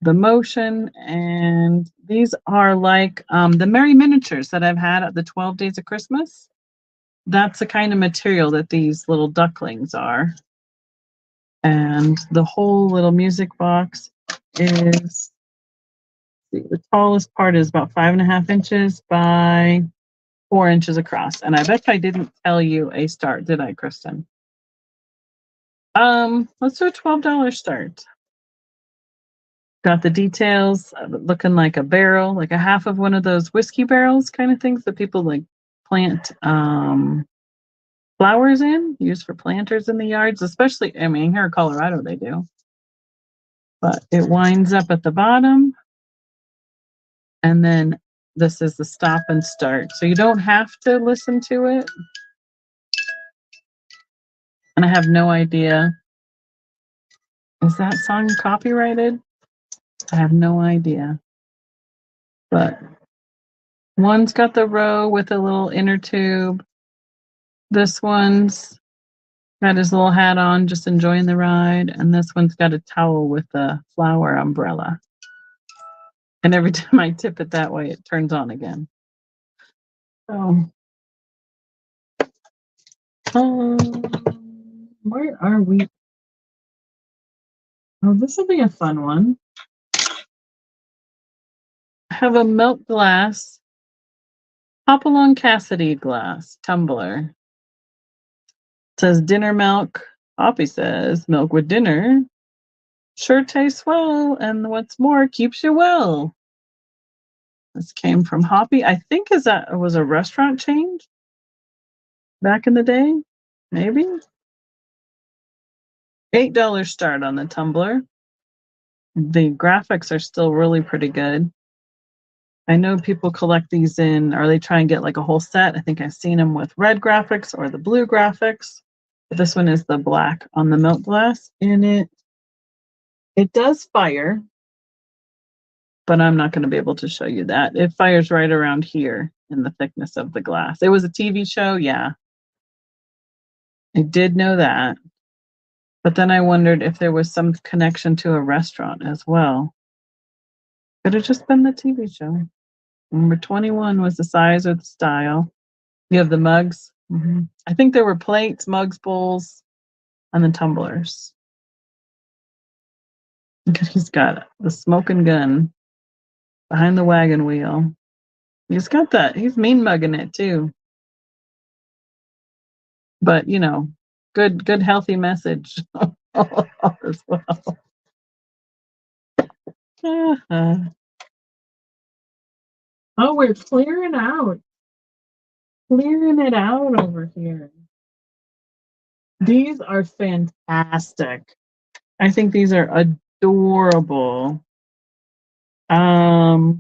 the motion, and these are like the Merry Miniatures that I've had at the 12 Days of Christmas. That's the kind of material that these little ducklings are. And the whole little music box is, the tallest part is about 5.5 inches by 4 inches across. And I bet I didn't tell you a start, did I, Kristen? Let's do a $12 start. Got the details looking like a barrel, like a half of one of those whiskey barrels kind of things that people like plant flowers in, used for planters in the yards, especially, I mean, here in Colorado they do. But it winds up at the bottom. And then this is the stop and start. So you don't have to listen to it. And I have no idea. Is that song copyrighted? I have no idea. But one's got the row with a little inner tube. This one's got his little hat on, just enjoying the ride. And this one's got a towel with a flower umbrella. And every time I tip it that way, it turns on again. So, where are we? Oh, this will be a fun one. I have a milk glass Hopalong Cassidy glass tumbler. It says dinner milk. Poppy says milk with dinner sure tastes well, and what's more, keeps you well. This came from Hoppy. I think it was a restaurant chain back in the day, maybe. $8 start on the tumbler. The graphics are still really pretty good. I know people collect these or they try and get like a whole set. I think I've seen them with red graphics or the blue graphics. But this one is the black on the milk glass. And it does fire, but I'm not going to be able to show you that. It fires right around here in the thickness of the glass. It was a TV show, yeah. I did know that. But then I wondered if there was some connection to a restaurant as well. Could have just been the TV show. Number 21 was the size or the style. You have the mugs. I think there were plates, mugs, bowls, and the tumblers. He's got the smoking gun behind the wagon wheel. He's got that. He's mean mugging it too. But good healthy message as well. Oh, we're clearing out. Clearing it out over here. These are fantastic. I think these are adorable. I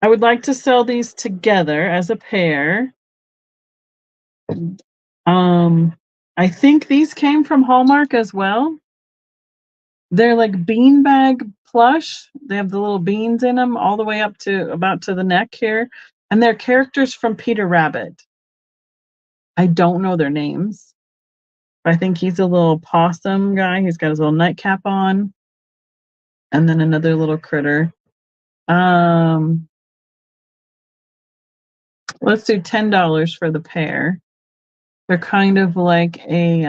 would like to sell these together as a pair. I think these came from Hallmark as well. They're like beanbag plush. They have the little beans in them all the way up to about to the neck here. And they're characters from Peter Rabbit. I don't know their names. But I think he's a little possum guy. He's got his little nightcap on. And then another little critter. Let's do $10 for the pair. They're kind of like a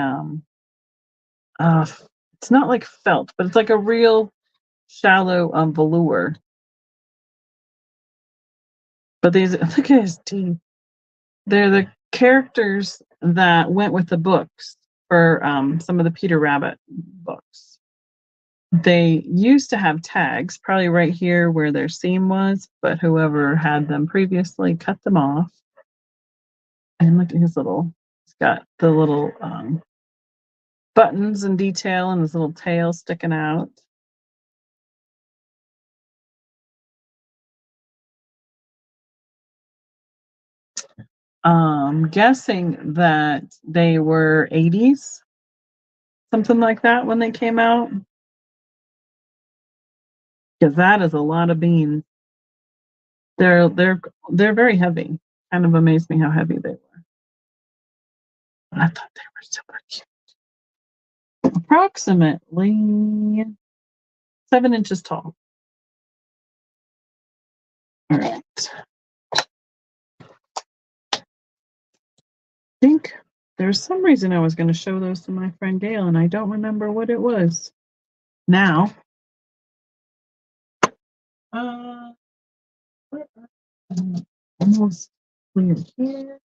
it's not like felt, but it's like a real shallow velour. But these, look at his teeth. They're the characters that went with the books for some of the Peter Rabbit books. They used to have tags, probably right here where their seam was, but whoever had them previously cut them off. And look at his he's got the little buttons and detail and his little tail sticking out. Guessing that they were 80s, something like that when they came out. Because that is a lot of beans. They're very heavy. Kind of amazed me how heavy they were. I thought they were super cute. Approximately 7 inches tall. All right. I think there's some reason I was going to show those to my friend Gail, and I don't remember what it was now. Almost clear here.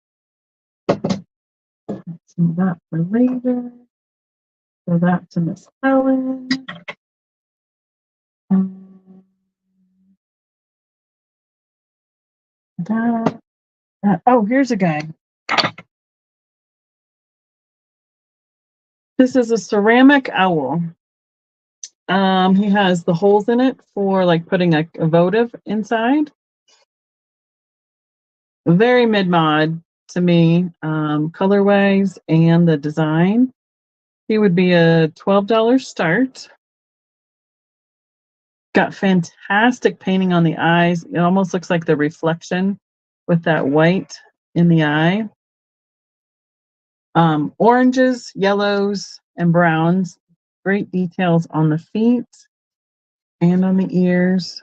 Some of that for later. So that to Miss Helen. Oh, here's a guy. This is a ceramic owl. He has the holes in it for like putting a votive inside. Very mid-mod to me, colorways and the design. He would be a $12 start. Got fantastic painting on the eyes. It almost looks like the reflection with that white in the eye. Oranges, yellows, and browns. Great details on the feet and on the ears.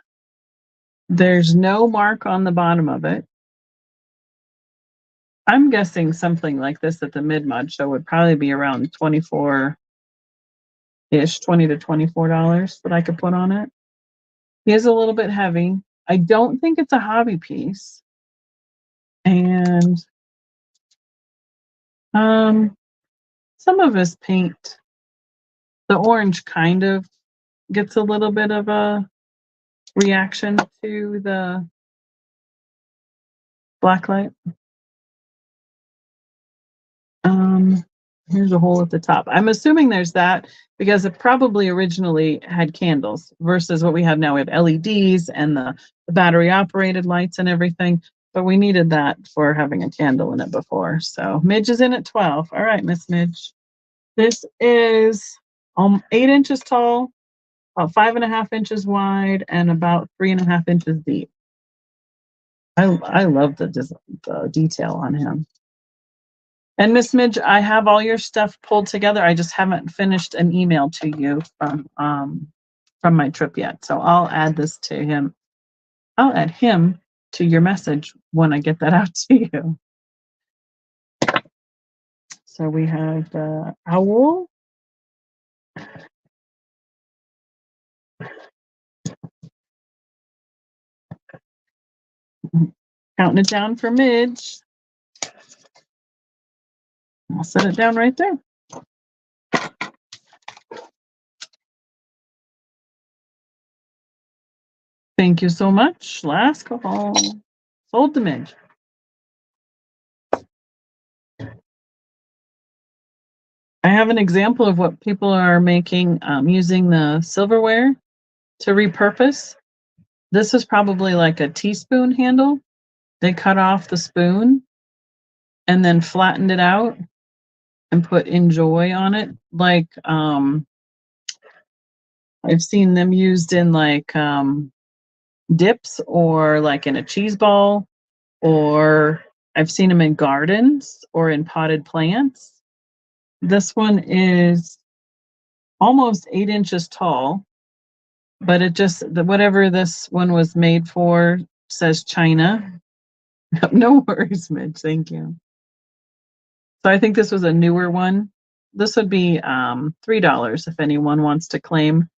There's no mark on the bottom of it. I'm guessing something like this at the mid-mod show would probably be around $24-ish, $20 to $24 that I could put on it. He is a little bit heavy. I don't think it's a hobby piece. And some of his paint, the orange kind of gets a little bit of a reaction to the black light. Here's a hole at the top. I'm assuming there's that because it probably originally had candles versus what we have now. We have LEDs and the battery operated lights and everything, but we needed that for having a candle in it before. So Midge is in at 12. All right, Miss Midge. This is 8 inches tall, about 5.5 inches wide, and about 3.5 inches deep. I love the detail on him. And Miss Midge, I have all your stuff pulled together. I just haven't finished an email to you from my trip yet. So I'll add this to him. I'll add him to your message when I get that out to you. So we have the owl. Counting it down for Midge. I'll set it down right there. Thank you so much. Last call. Sold to Midge. I have an example of what people are making using the silverware to repurpose. This is probably like a teaspoon handle. They cut off the spoon and then flattened it out and put enjoy on it. Like I've seen them used in like dips or like in a cheese ball, or I've seen them in gardens or in potted plants. This one is almost 8 inches tall, but it just, whatever this one was made for says China. No worries, Mitch. Thank you. So I think this was a newer one. This would be $3 if anyone wants to claim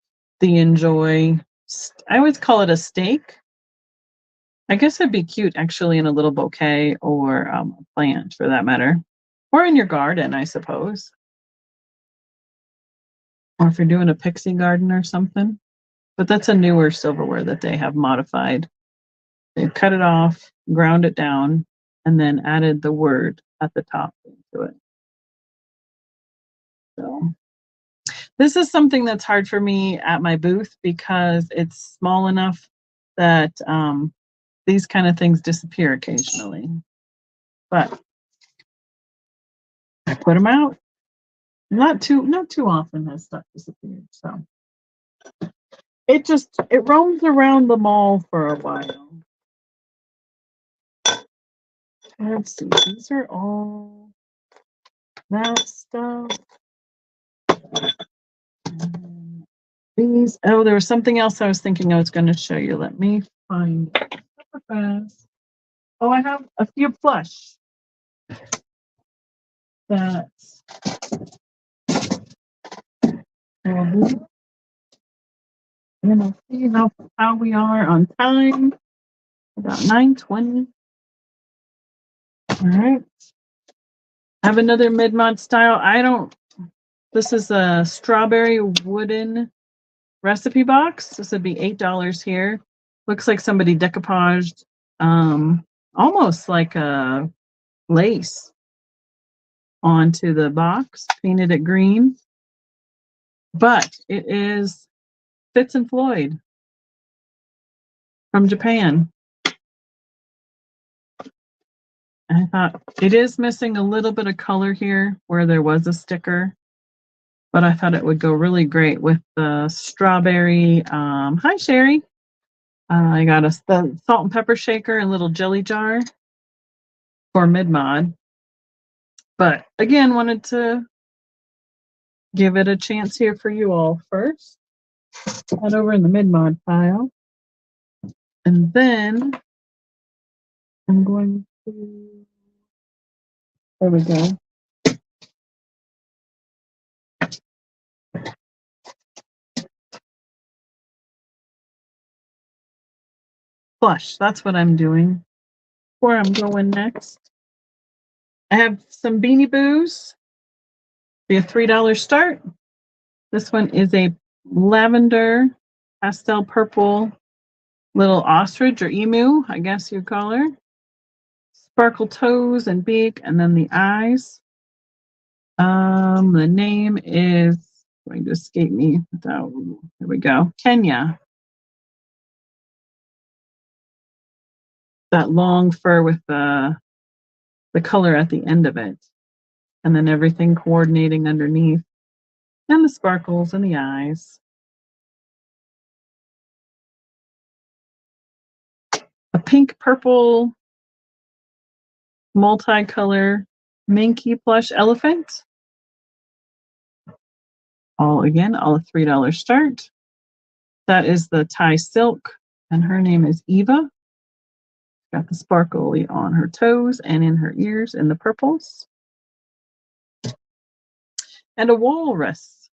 the Enjoy. I always call it a stake. I guess it'd be cute actually in a little bouquet or a plant for that matter, or in your garden, I suppose. Or if you're doing a pixie garden or something. But that's a newer silverware that they have modified. They've cut it off, ground it down, and then added the word at the top into it. So this is something that's hard for me at my booth because it's small enough that these kind of things disappear occasionally. But I put them out. Not too often has stuff disappeared. So it roams around the mall for a while. Let's see, these are all that stuff. These, oh, there was something else I was thinking I was going to show you. Let me find it. Oh, I have a few plush. That's and I'll see how we are on time. About 9:20. All right. I have another mid-mod style. This is a strawberry wooden recipe box. This would be $8 here. Looks like somebody decoupaged almost like a lace onto the box, painted it green. But it is Fitz and Floyd from Japan. I thought it is missing a little bit of color here where there was a sticker, but I thought it would go really great with the strawberry. Hi, Sherry. I got the salt and pepper shaker and little jelly jar for mid-mod. But again, wanted to give it a chance here for you all first. Head over in the mid-mod pile. And then I'm going to, there we go. plush. That's what I'm doing. Where I'm going next. I have some Beanie Boos. Be a $3 start. This one is a lavender pastel purple little ostrich or emu, I guess you'd call her. Sparkle toes and beak, and then the eyes. The name is going to escape me. Here we go. Kenya. That long fur with the color at the end of it. And then everything coordinating underneath. And the sparkles and the eyes. A pink purple multicolor minky plush elephant. All a $3 start. That is the Thai silk, and her name is Eva. Got the sparkly on her toes and in her ears in the purples. And a walrus.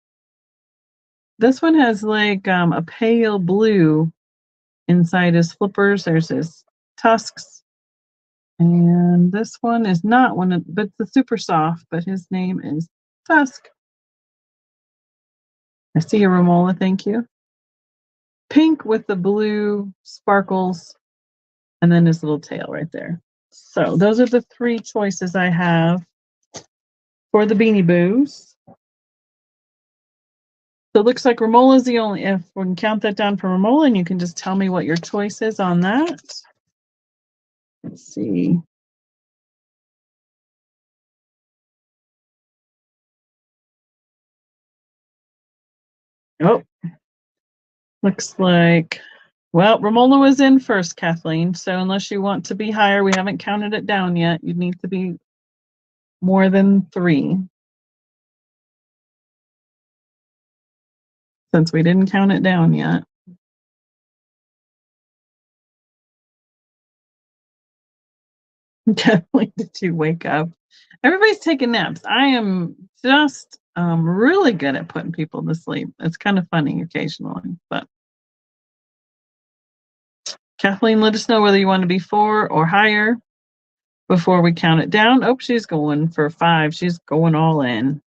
This one has like a pale blue inside his flippers. There's his tusks. And this one is not one, but it's super soft, but his name is Tusk. I see a Romola, thank you. Pink with the blue sparkles, and then his little tail right there. So those are the 3 choices I have for the Beanie Boos. So it looks like Romola is the only, if we can count that down for Romola, and you can just tell me what your choice is on that. Let's see. Oh, looks like, well, Romola was in first, Kathleen. So unless you want to be higher, we haven't counted it down yet. You'd need to be more than 3. Since we didn't count it down yet. Kathleen, did you wake up? Everybody's taking naps. I am just really good at putting people to sleep. It's kind of funny occasionally, but Kathleen, let us know whether you want to be 4 or higher before we count it down. Oh, she's going for 5. She's going all in.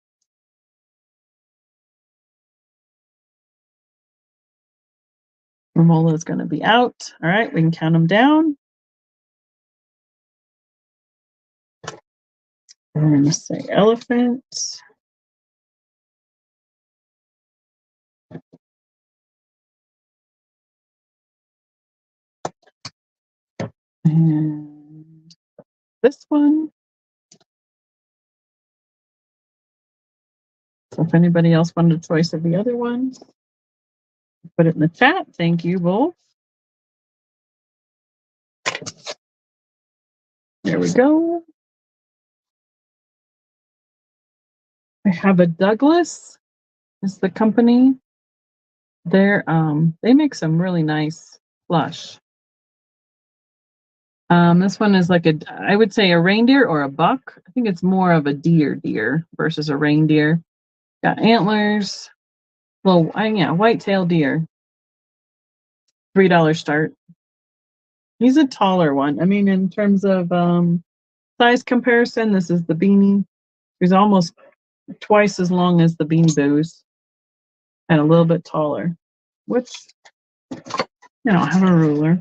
Romola is going to be out. All right, we can count them down. We're going to say elephant. And this one. So if anybody else wanted a choice of the other ones, put it in the chat. Thank you both. There we go. I have a Douglas. Is the company. They make some really nice plush. This one is like I would say a reindeer or a buck. I think it's more of a deer versus a reindeer. Got antlers. Well, yeah, white-tailed deer. $3 start. He's a taller one. I mean, in terms of size comparison, this is the beanie. He's almost twice as long as the Beanie Boos and a little bit taller, which, I have a ruler.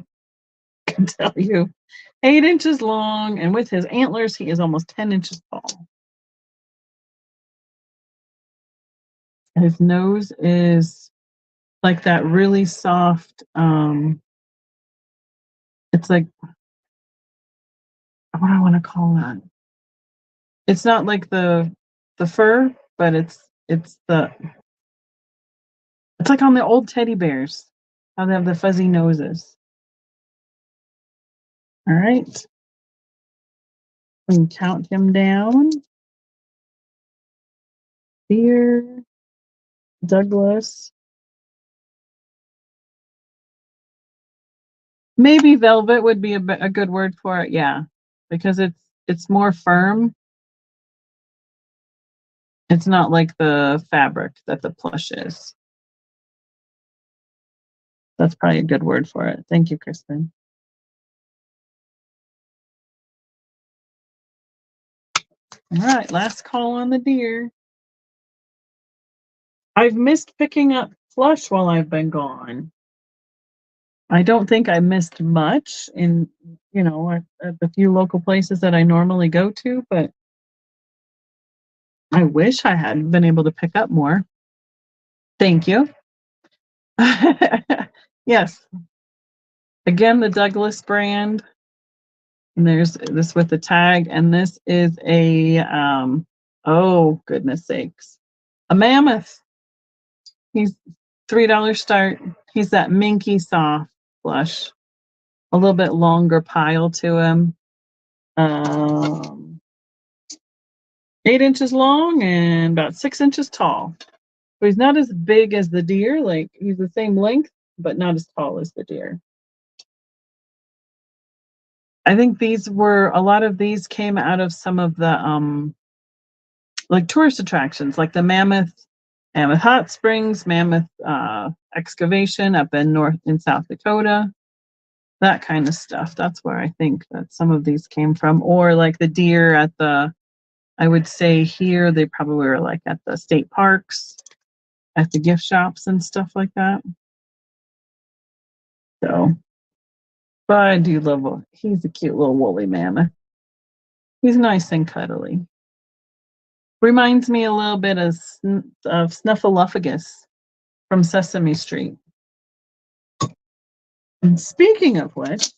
I can tell you. 8 inches long, and with his antlers, he is almost 10 inches tall. His nose is like that really soft, it's like, what do I want to call that? It's not like the fur, but it's like on the old teddy bears, how they have the fuzzy noses. All right. We can count him down. Deer, Douglas. Maybe velvet would be a good word for it. Yeah, because it's more firm. It's not like the fabric that the plush is. That's probably a good word for it. Thank you, Kristen. All right, last call on the deer. I've missed picking up flush while I've been gone. I don't think I missed much in, at the few local places that I normally go to, but I wish I had been able to pick up more. Thank you. Yes. Again, the Douglas brand. And there's this with the tag, and this is a, oh, goodness sakes, a mammoth. He's $3 start. He's that minky soft flush, a little bit longer pile to him. 8 inches long and about 6 inches tall. So he's not as big as the deer, like he's the same length, but not as tall as the deer. I think a lot of these came out of some of the like tourist attractions, like the Mammoth Hot Springs, Mammoth excavation up in South Dakota, that kind of stuff. That's where I think that some of these came from. Or like the deer I would say here, they probably were like at the state parks, at the gift shops and stuff like that. So, but I do love he's a cute little woolly mammoth. He's nice and cuddly. Reminds me a little bit of Snuffleupagus from Sesame Street. And speaking of which,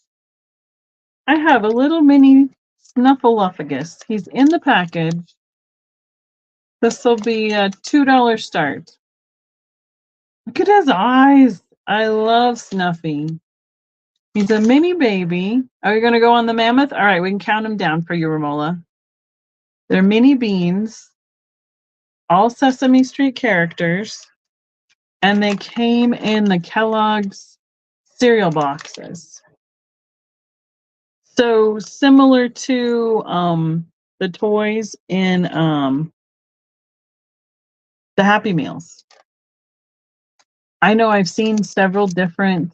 I have a little mini Snuffleupagus. He's in the package. This will be a $2 start. Look at his eyes. I love Snuffy. He's a mini baby. Are you going to go on the mammoth? All right, we can count them down for you, Romola. They're mini beans, all Sesame Street characters, and they came in the Kellogg's cereal boxes. So similar to the toys in the Happy Meals. I know I've seen several different.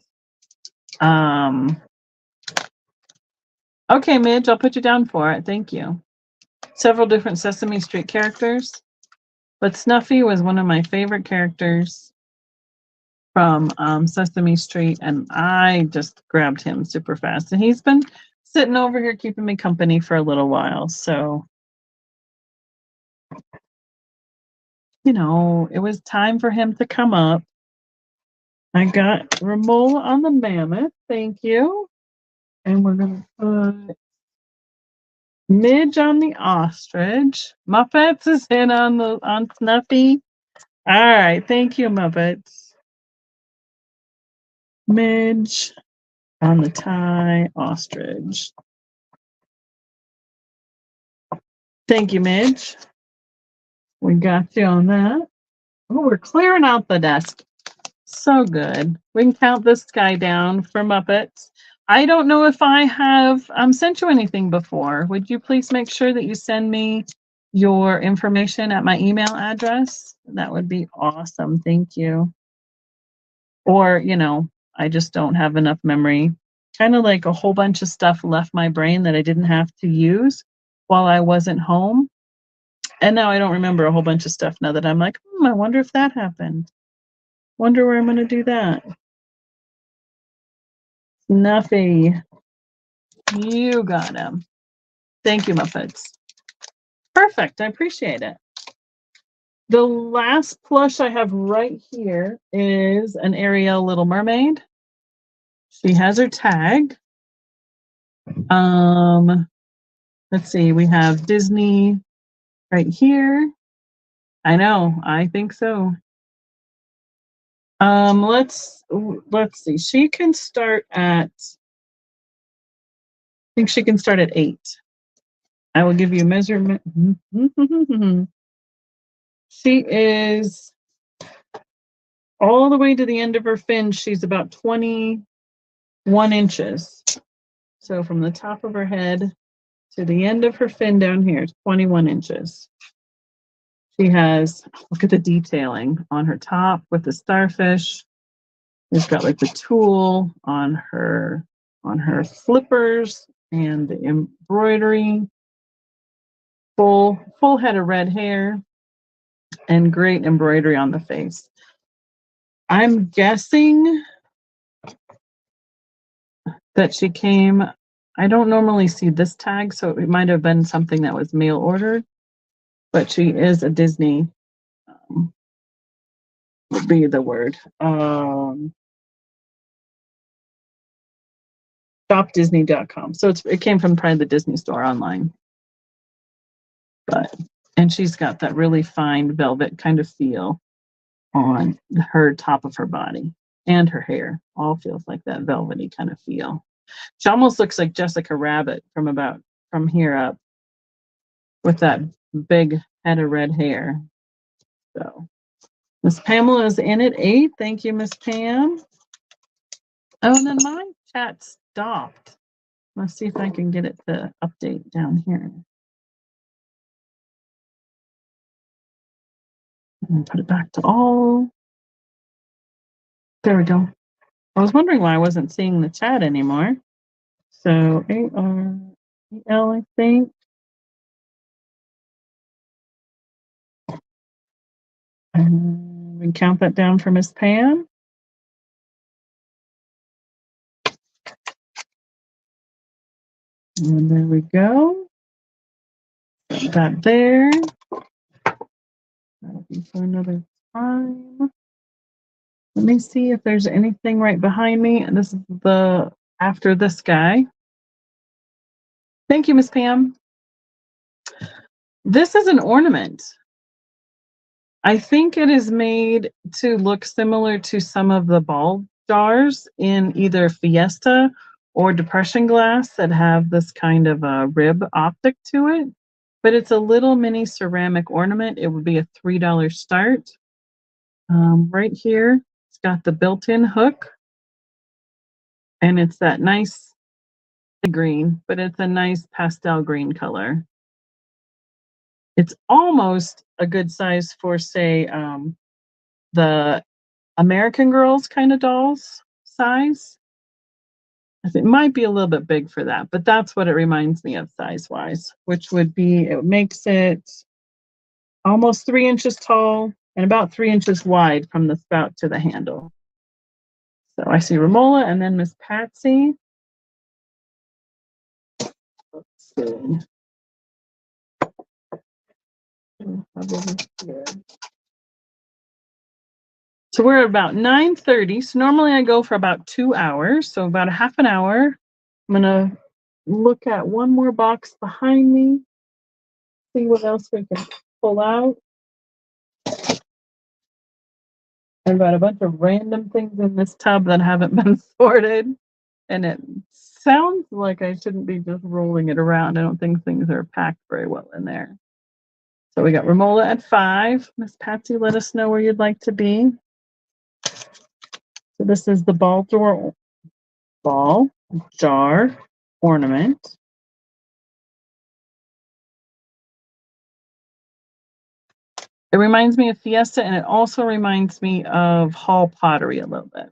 Okay, Midge, I'll put you down for it. Thank you. Several different Sesame Street characters, but Snuffy was one of my favorite characters from Sesame Street, and I just grabbed him super fast. And he's been sitting over here keeping me company for a little while, so it was time for him to come up. I got Romola on the mammoth, thank you. And we're going to put Midge on the ostrich. Muppets is in on Snuffy. All right, thank you, Muppets. Midge on the tie ostrich. Thank you, Midge. We got you on that. Oh, we're clearing out the desk. So good. We can count this guy down for Muppets. I don't know if I have sent you anything before. Would you please make sure that you send me your information at my email address? That would be awesome. Thank you. Or, I just don't have enough memory. Kind of like a whole bunch of stuff left my brain that I didn't have to use while I wasn't home. And now I don't remember a whole bunch of stuff now that I'm like, I wonder if that happened. Wonder where I'm going to do that. Snuffy. You got him. Thank you, Muppets. Perfect. I appreciate it. The last plush I have right here is an Ariel Little Mermaid. She has her tag. Let's see. We have Disney right here. I know. I think so. Let's see. She can start at. I think she can start at 8. I will give you a measurement. She is all the way to the end of her fin. She's about 21 inches. So from the top of her head to the end of her fin down here, 21 inches. She has, look at the detailing on her top with the starfish. We've got like the tulle on her flippers and the embroidery. full head of red hair, and great embroidery on the face. I'm guessing that she came, I don't normally see this tag, so it might have been something that was mail ordered, but she is a Disney, would be the word. Shopdisney.com. So it came from probably the Disney store online. And she's got that really fine velvet kind of feel on her top of her body, and her hair all feels like that velvety kind of feel. She almost looks like Jessica Rabbit from here up, with that big head of red hair. So Miss Pamela is in at 8. Thank you, Miss Pam. Oh, and then my chat stopped. Let's see if I can get it to update down here. And put it back to all. There we go. I was wondering why I wasn't seeing the chat anymore. So AREL, I think. And we count that down for Miss Pam. And there we go. Put that there. That'll be for another time. Let me see if there's anything right behind me. And this is after this guy. Thank you, Miss Pam. This is an ornament. I think it is made to look similar to some of the ball jars in either Fiesta or Depression glass that have this kind of a rib optic to it. But it's a little mini ceramic ornament. It would be a $3 start. Right here, it's got the built-in hook. And it's that nice green, but it's a nice pastel green color. It's almost a good size for, say, the American Girls kind of dolls size. It might be a little bit big for that, but that's what it reminds me of size-wise, which would be, it makes it almost 3 inches tall and about 3 inches wide from the spout to the handle. So I see Romola and then Miss Patsy. Let's see. So we're at about 9:30. So normally I go for about 2 hours. So about a half an hour. I'm gonna look at one more box behind me, see what else we can pull out. I've got a bunch of random things in this tub that haven't been sorted. And it sounds like I shouldn't be just rolling it around. I don't think things are packed very well in there. So we got Romola at 5. Miss Patsy, let us know where you'd like to be. So this is the ball jar ornament. It reminds me of Fiesta, and it also reminds me of Hall pottery a little bit.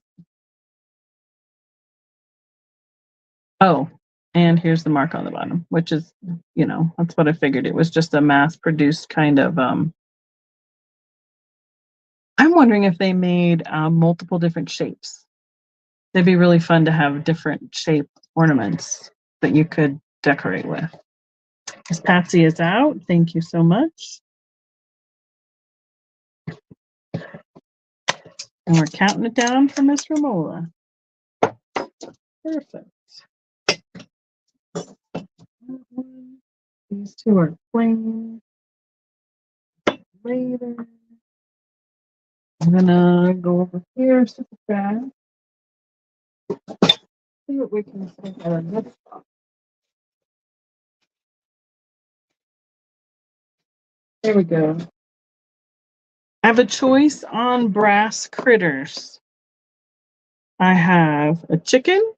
Oh, and here's the mark on the bottom, which is, that's what I figured. It was just a mass-produced kind of, I'm wondering if they made multiple different shapes. It'd be really fun to have different shape ornaments that you could decorate with. Miss Patsy is out. Thank you so much. And we're counting it down for Miss Romola. Perfect. These two are plain. Later. I'm gonna go over here super fast. See what we can see out of this box. There we go. I have a choice on brass critters. I have a chicken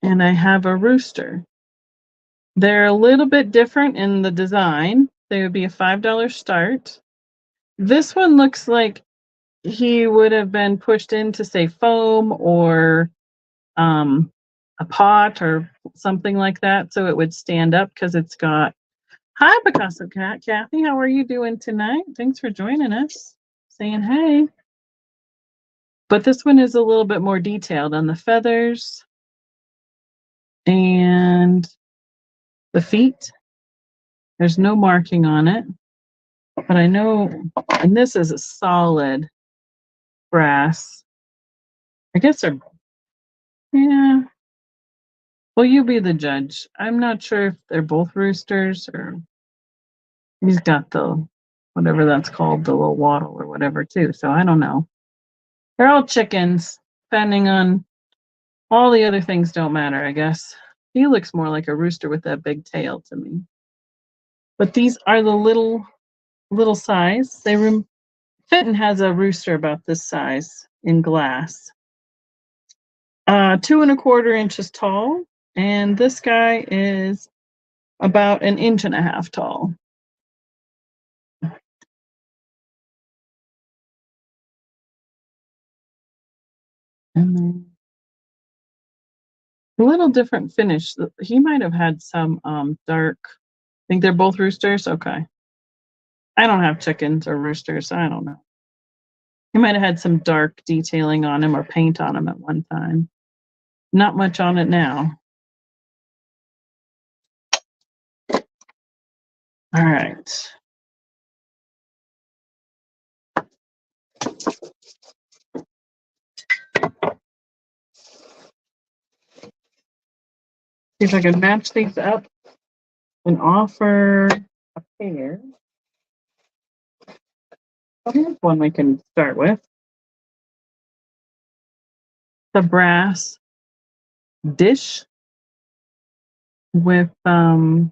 and I have a rooster. They're a little bit different in the design. They would be a $5 start. This one looks like he would have been pushed into, say, foam or a pot or something like that so it would stand up because it's got. Hi, Picasso Cat. Kathy, how are you doing tonight? Thanks for joining us. Saying hey. But this one is a little bit more detailed on the feathers and the feet. There's no marking on it, but I know, and this is a solid brass. I guess they're, yeah. Well, you be the judge. I'm not sure if they're both roosters or he's got the, whatever that's called, the little wattle or whatever too. So I don't know. They're all chickens, depending on all the other things don't matter, I guess. He looks more like a rooster with that big tail to me. But these are the little size. Fenton has a rooster about this size in glass. 2¼ inches tall, and this guy is about 1.5 inches tall. And then a little different finish. He might have had some dark. I think they're both roosters. Okay. I don't have chickens or roosters, so I don't know. He might have had some dark detailing on him or paint on him at one time. Not much on it now. All right. See if I can match these up and offer a pair. Oh, here's one we can start with. The brass dish with some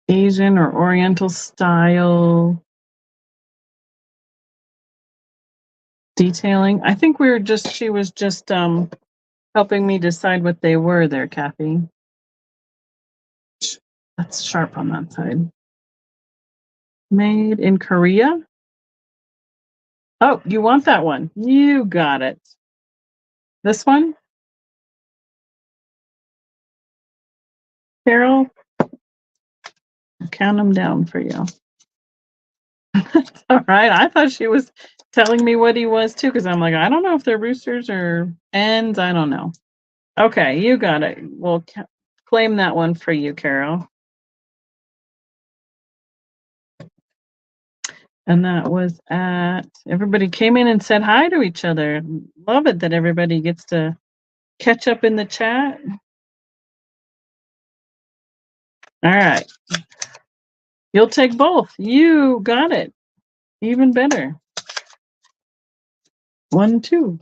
Asian or Oriental style detailing. I think she was just helping me decide what they were there, Kathy. That's sharp on that side. Made in Korea. Oh, you want that one? You got it. This one? Carol? I'll count them down for you. All right. I thought she was telling me what he was too, because I'm like, I don't know if they're roosters or hens. I don't know. Okay, you got it. We'll claim that one for you, Carol. And that was everybody came in and said hi to each other. Love it that everybody gets to catch up in the chat. All right. You'll take both. You got it. Even better. 1, 2.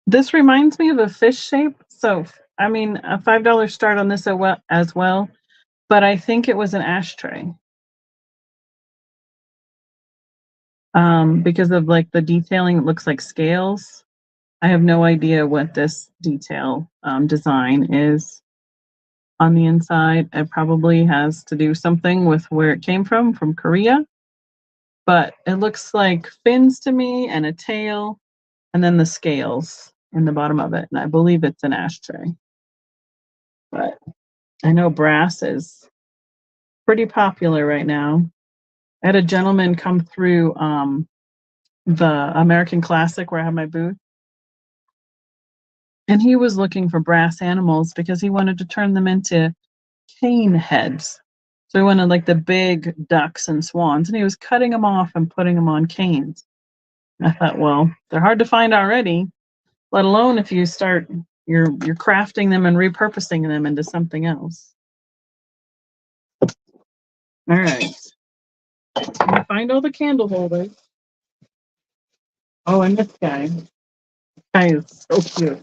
This reminds me of a fish shape. So, I mean, a $5 start on this as well, but I think it was an ashtray. Because of like the detailing, it looks like scales. I have no idea what this detail design is on the inside. It probably has to do something with where it came from Korea. But it looks like fins to me and a tail, and then the scales in the bottom of it. And I believe it's an ashtray. But I know brass is pretty popular right now. I had a gentleman come through the American Classic where I have my booth. And he was looking for brass animals because he wanted to turn them into cane heads. So he wanted like the big ducks and swans, and he was cutting them off and putting them on canes. I thought, well, they're hard to find already, let alone if you start you're crafting them and repurposing them into something else. All right. I'm gonna find all the candle holders. Oh, and this guy. This guy is so cute.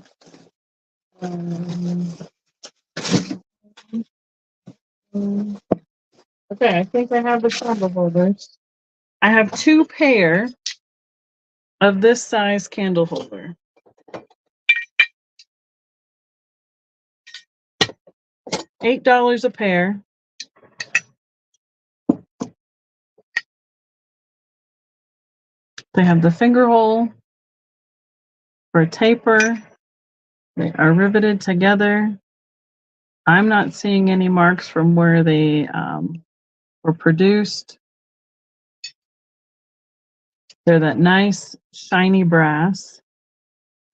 Okay, I think I have the candle holders. I have 2 pair of this size candle holder. $8 a pair. They have the finger hole for a taper. They are riveted together. I'm not seeing any marks from where they were produced. They're that nice, shiny brass.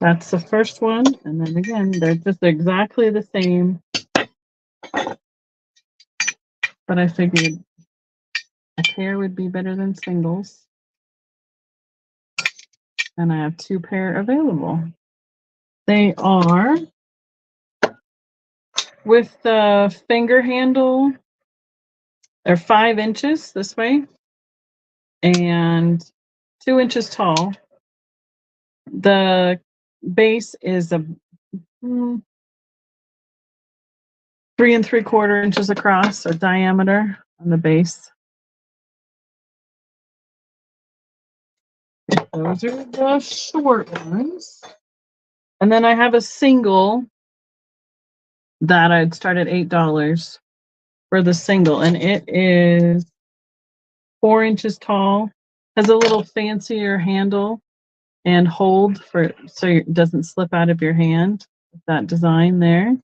That's the first one. And then again, they're just exactly the same. But I figured a pair would be better than singles. And I have 2 pair available. They are with the finger handle. They're 5 inches this way and 2 inches tall. The base is a 3 3/4 inches across, or diameter on the base. Those are the short ones. And then I have a single that I'd start at $8 for the single, and it is 4 inches tall, has a little fancier handle and hold for so it doesn't slip out of your hand. That design there.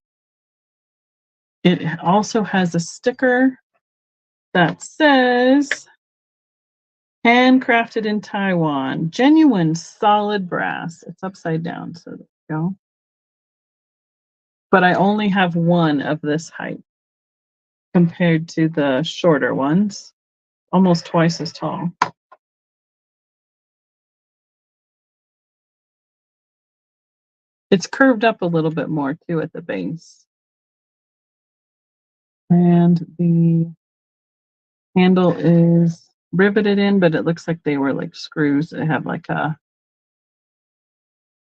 It also has a sticker that says handcrafted in Taiwan, genuine solid brass. It's upside down, so there you go. But I only have one of this height compared to the shorter ones, almost twice as tall. It's curved up a little bit more too at the base. And the handle is riveted in, but it looks like they were like screws. They have like a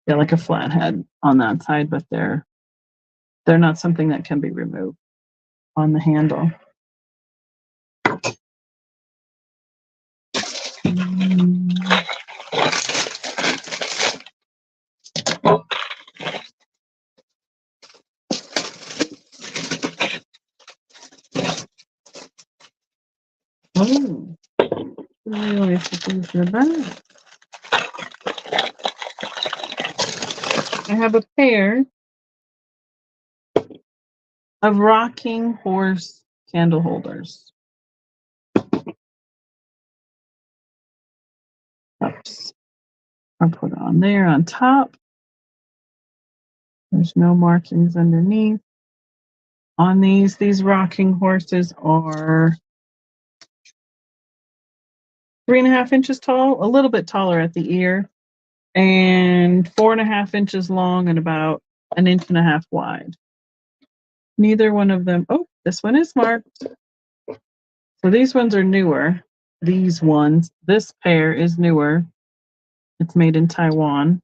like a flathead on that side, but they're not something that can be removed on the handle. Oh, I realize that these are back. I have a pair of rocking horse candle holders. Oops. I'll put it on there on top. There's no markings underneath. On these rocking horses are 3.5 inches tall, a little bit taller at the ear, and 4.5 inches long and about 1.5 inches wide. Neither one of them. Oh, this one is marked. So these ones are newer. These ones. This pair is newer. It's made in Taiwan.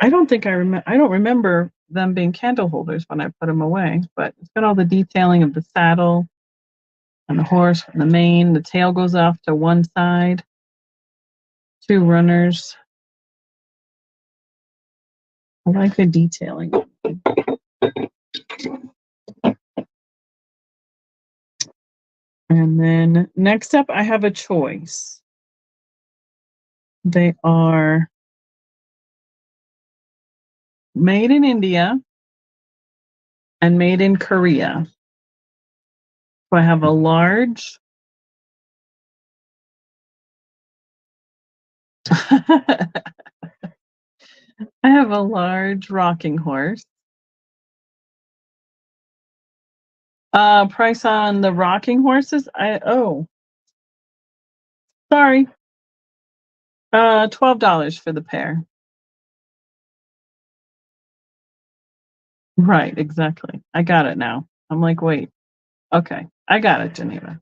I don't think I don't remember them being candle holders when I put them away, but it's got all the detailing of the saddle and the horse and the mane. The tail goes off to one side. 2 runners. I like the detailing. And then next up, I have a choice. They are made in India and made in Korea. So I have a large. I have a large rocking horse. Price on the rocking horses? Sorry. $12 for the pair. Right, exactly. I got it now. I'm like, wait. Okay, I got it, Geneva.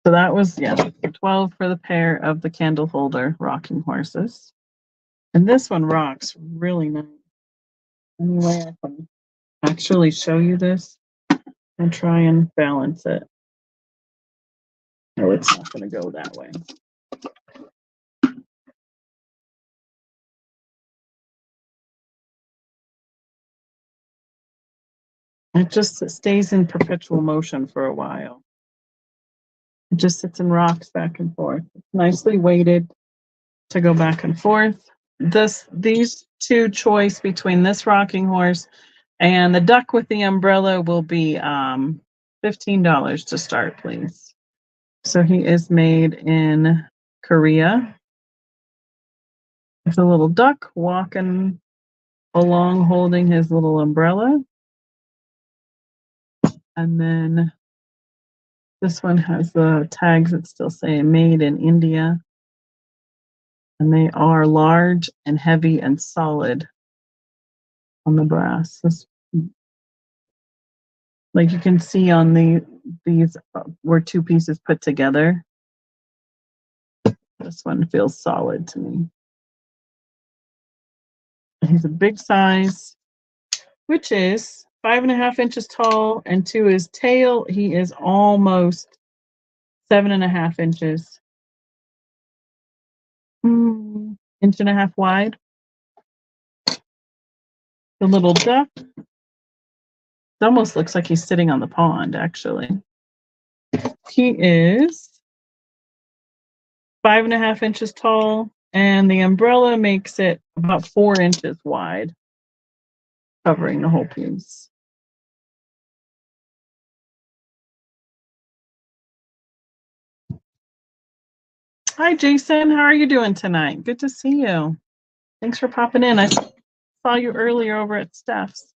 So that was, 12 for the pair of the candle holder rocking horses. And this one rocks really nice. Anyway, I can actually show you this and try and balance it. No, it's not going to go that way. It just stays in perpetual motion for a while. It just sits and rocks back and forth. It's nicely weighted to go back and forth. These two choice between this rocking horse and the duck with the umbrella will be $15 to start, please. So he is made in Korea. With a little duck walking along holding his little umbrella. And then this one has the tags that still say made in India. And they are large and heavy and solid on the brass. Like you can see on these were two pieces put together. This one feels solid to me. He's a big size, which is 5.5 inches tall, and to his tail, he is almost 7.5 inches. Inch and a half wide. The little duck. It almost looks like he's sitting on the pond, actually. He is 5.5 inches tall, and the umbrella makes it about 4 inches wide, covering the whole piece. Hi, Jason. How are you doing tonight? Good to see you. Thanks for popping in. I saw you earlier over at Steph's.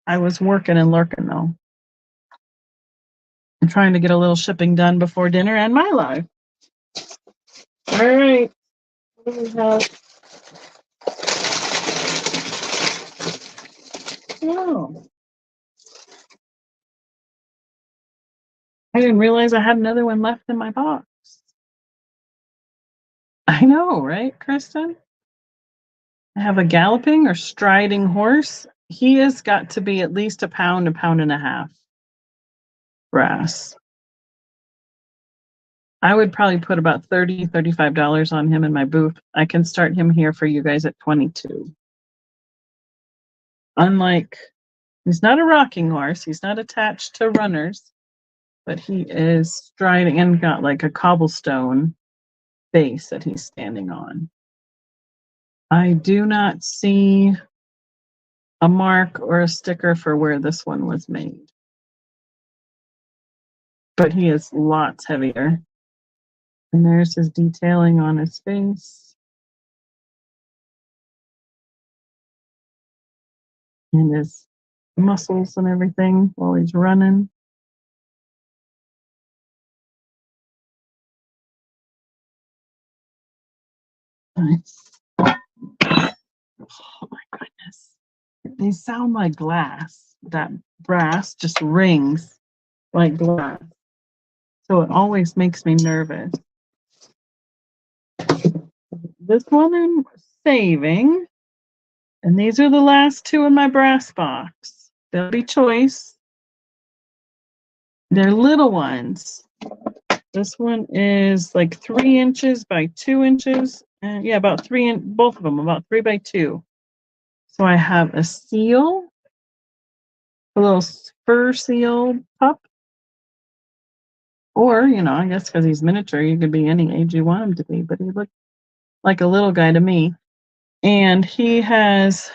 I was working and lurking, though. I'm trying to get a little shipping done before dinner and my live. All right. What do we have? Oh. I didn't realize I had another one left in my box. I know, right, Kristen? I have a galloping or striding horse. He has got to be at least a pound and a half brass. I would probably put about $30, $35 on him in my booth. I can start him here for you guys at $22. Unlike, he's not a rocking horse. He's not attached to runners, but he is striding and got like a cobblestone base that he's standing on. I do not see a mark or a sticker for where this one was made. But he is lots heavier. And there's his detailing on his face. And his muscles and everything while he's running. Nice. Oh my goodness. They sound like glass. That brass just rings like glass. So it always makes me nervous. This one I'm saving. And these are the last two in my brass box. They'll be choice. They're little ones. This one is like 3 inches by 2 inches. And yeah, about 3 in both of them, about 3 by 2. So I have a seal, a little fur seal pup. Or, you know, I guess because he's miniature, you could be any age you want him to be, but he looked like a little guy to me. And he has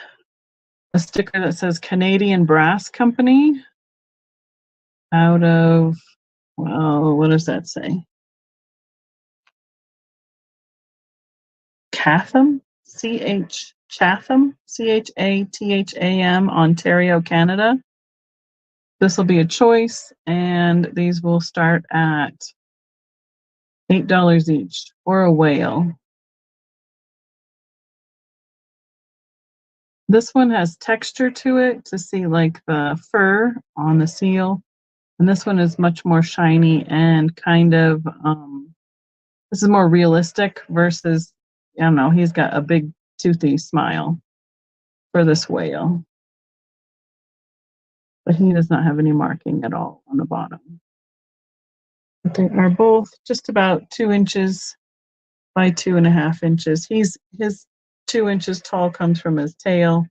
a sticker that says Canadian Brass Company out of, well, what does that say? Chatham, Chatham, Chatham, Ontario, Canada. This will be a choice, and these will start at $8 each, or a whale. This one has texture to it to see like the fur on the seal. And this one is much more shiny and kind of, this is more realistic versus, I don't know, he's got a big toothy smile for this whale. But he does not have any marking at all on the bottom. But they are both just about 2 inches by 2.5 inches. His 2 inches tall comes from his tail,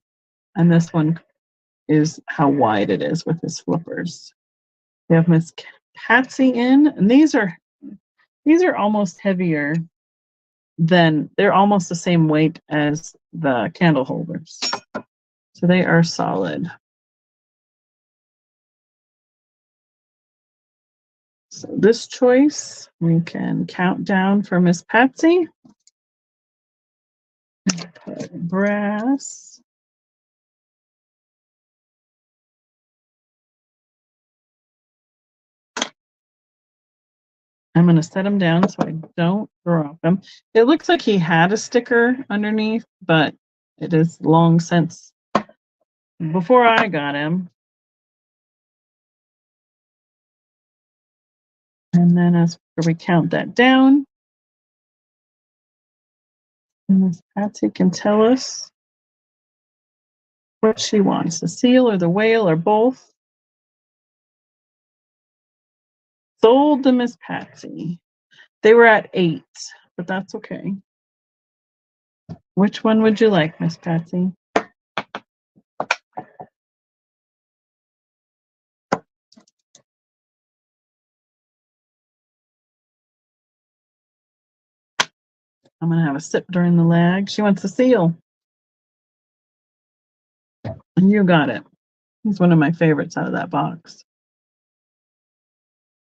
and this one is how wide it is with his flippers. We have Miss Patsy in, and these are almost heavier than, they're almost the same weight as the candle holders. So they are solid. So this choice, we can count down for Miss Patsy. Put brass. I'm going to set him down so I don't drop him. It looks like he had a sticker underneath, but it is long since before I got him. And then as we count that down, Miss Patsy can tell us what she wants, the seal or the whale or both. Sold to Miss Patsy. They were at 8, but that's okay. Which one would you like, Miss Patsy? I'm going to have a sip during the lag. She wants the seal. And you got it. He's one of my favorites out of that box.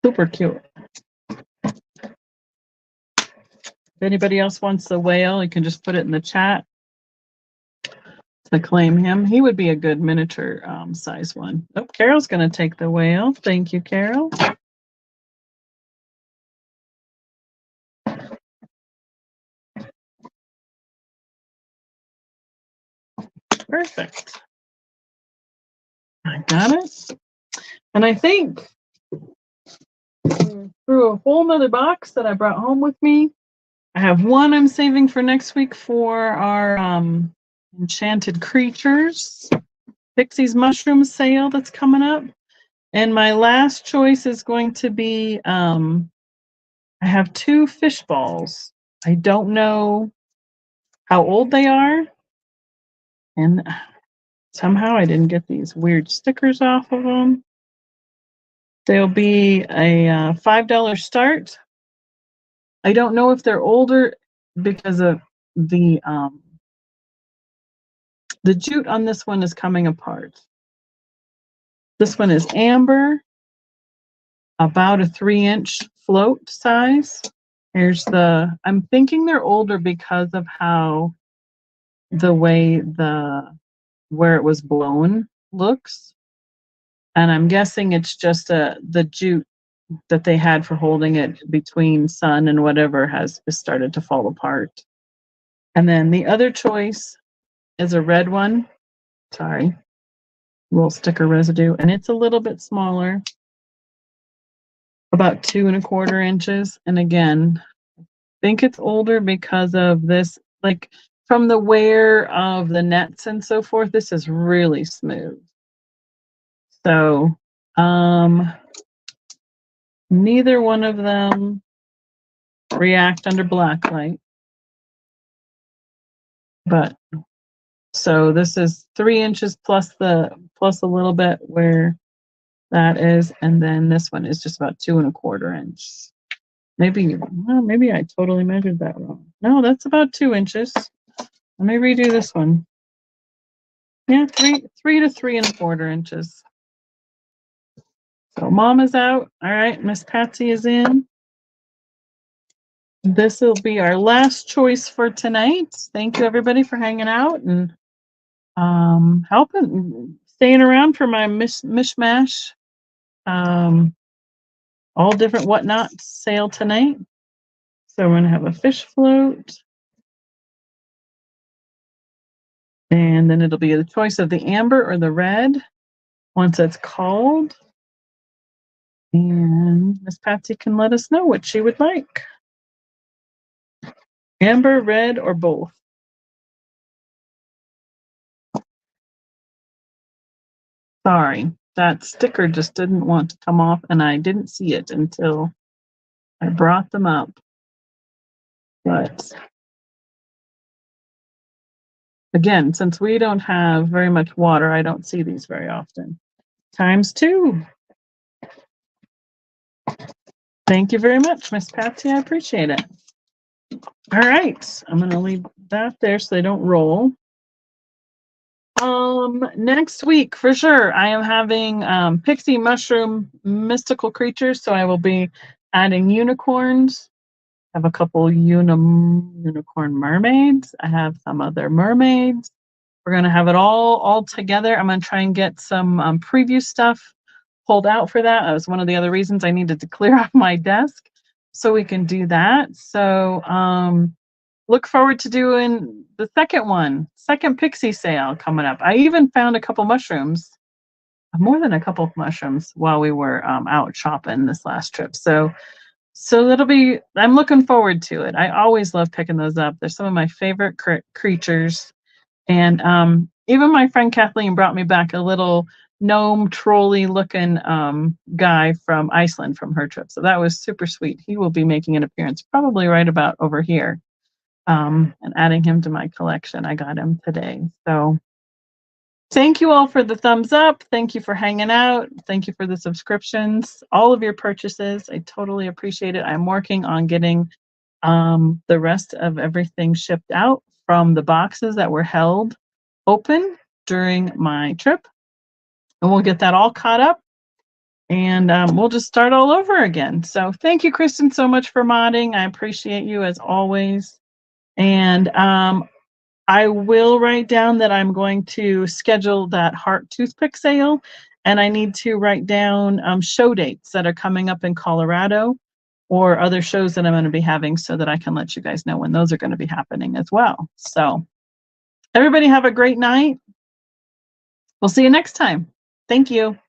Super cute. If anybody else wants the whale, you can just put it in the chat to claim him. He would be a good miniature size one. Oh, Carol's going to take the whale. Thank you, Carol. Perfect. I got it. And I think through a whole nother box that I brought home with me, I have one I'm saving for next week for our Enchanted Creatures Pixies Mushroom sale that's coming up. And my last choice is going to be, I have 2 fish balls. I don't know how old they are. And somehow I didn't get these weird stickers off of them. They'll be a $5 start. I don't know if they're older because of the jute on this one is coming apart. This one is amber, about a 3-inch float size. Here's the, I'm thinking they're older because of how the way where it was blown looks. And I'm guessing it's just the jute that they had for holding it between sun and whatever has started to fall apart. And then the other choice is a red one. Sorry, little sticker residue, and it's a little bit smaller, about 2 1/4 inches. And again, I think it's older because of this, like from the wear of the nets and so forth. This is really smooth. So, neither one of them react under black light, but so this is 3 inches plus a little bit where that is, and then this one is just about 2 1/4 inches. Maybe I totally measured that wrong. No, that's about 2 inches. Let me redo this one. Yeah, 3 to 3 1/4 inches. So Mom is out. All right, Miss Patsy is in. This will be our last choice for tonight. Thank you everybody for hanging out and helping, staying around for my mishmash, all different whatnot sale tonight. So we're gonna have a fish float, and then it'll be the choice of the amber or the red once it's called. And Miss Patsy can let us know what she would like. Amber, red, or both. Sorry, that sticker just didn't want to come off, and I didn't see it until I brought them up. But Again, since we don't have very much water, I don't see these very often. ×2. Thank you very much, Miss Patsy. I appreciate it. All right, I'm going to leave that there so they don't roll. Next week, for sure, I am having Pixie Mushroom Mystical Creatures, so I will be adding unicorns. I have a couple unicorn mermaids. I have some other mermaids. We're going to have it all together. I'm going to try and get some preview stuff pulled out for that. That was one of the other reasons I needed to clear off my desk so we can do that. So look forward to doing the second Pixie sale coming up. I even found a couple mushrooms, more than a couple of mushrooms, while we were out shopping this last trip. So that'll be, I'm looking forward to it. I always love picking those up. They're some of my favorite creatures. And even my friend Kathleen brought me back a little gnome trolley looking guy from Iceland from her trip. So that was super sweet. He will be making an appearance probably right about over here. And adding him to my collection. I got him today. So thank you all for the thumbs up. Thank you for hanging out. Thank you for the subscriptions, all of your purchases. I totally appreciate it. I'm working on getting the rest of everything shipped out from the boxes that were held open during my trip. And we'll get that all caught up. And we'll just start all over again. So thank you, Kristen, so much for modding. I appreciate you as always. And I will write down that I'm going to schedule that heart toothpick sale, and I need to write down show dates that are coming up in Colorado or other shows that I'm going to be having so that I can let you guys know when those are going to be happening as well. So everybody have a great night. We'll see you next time. Thank you.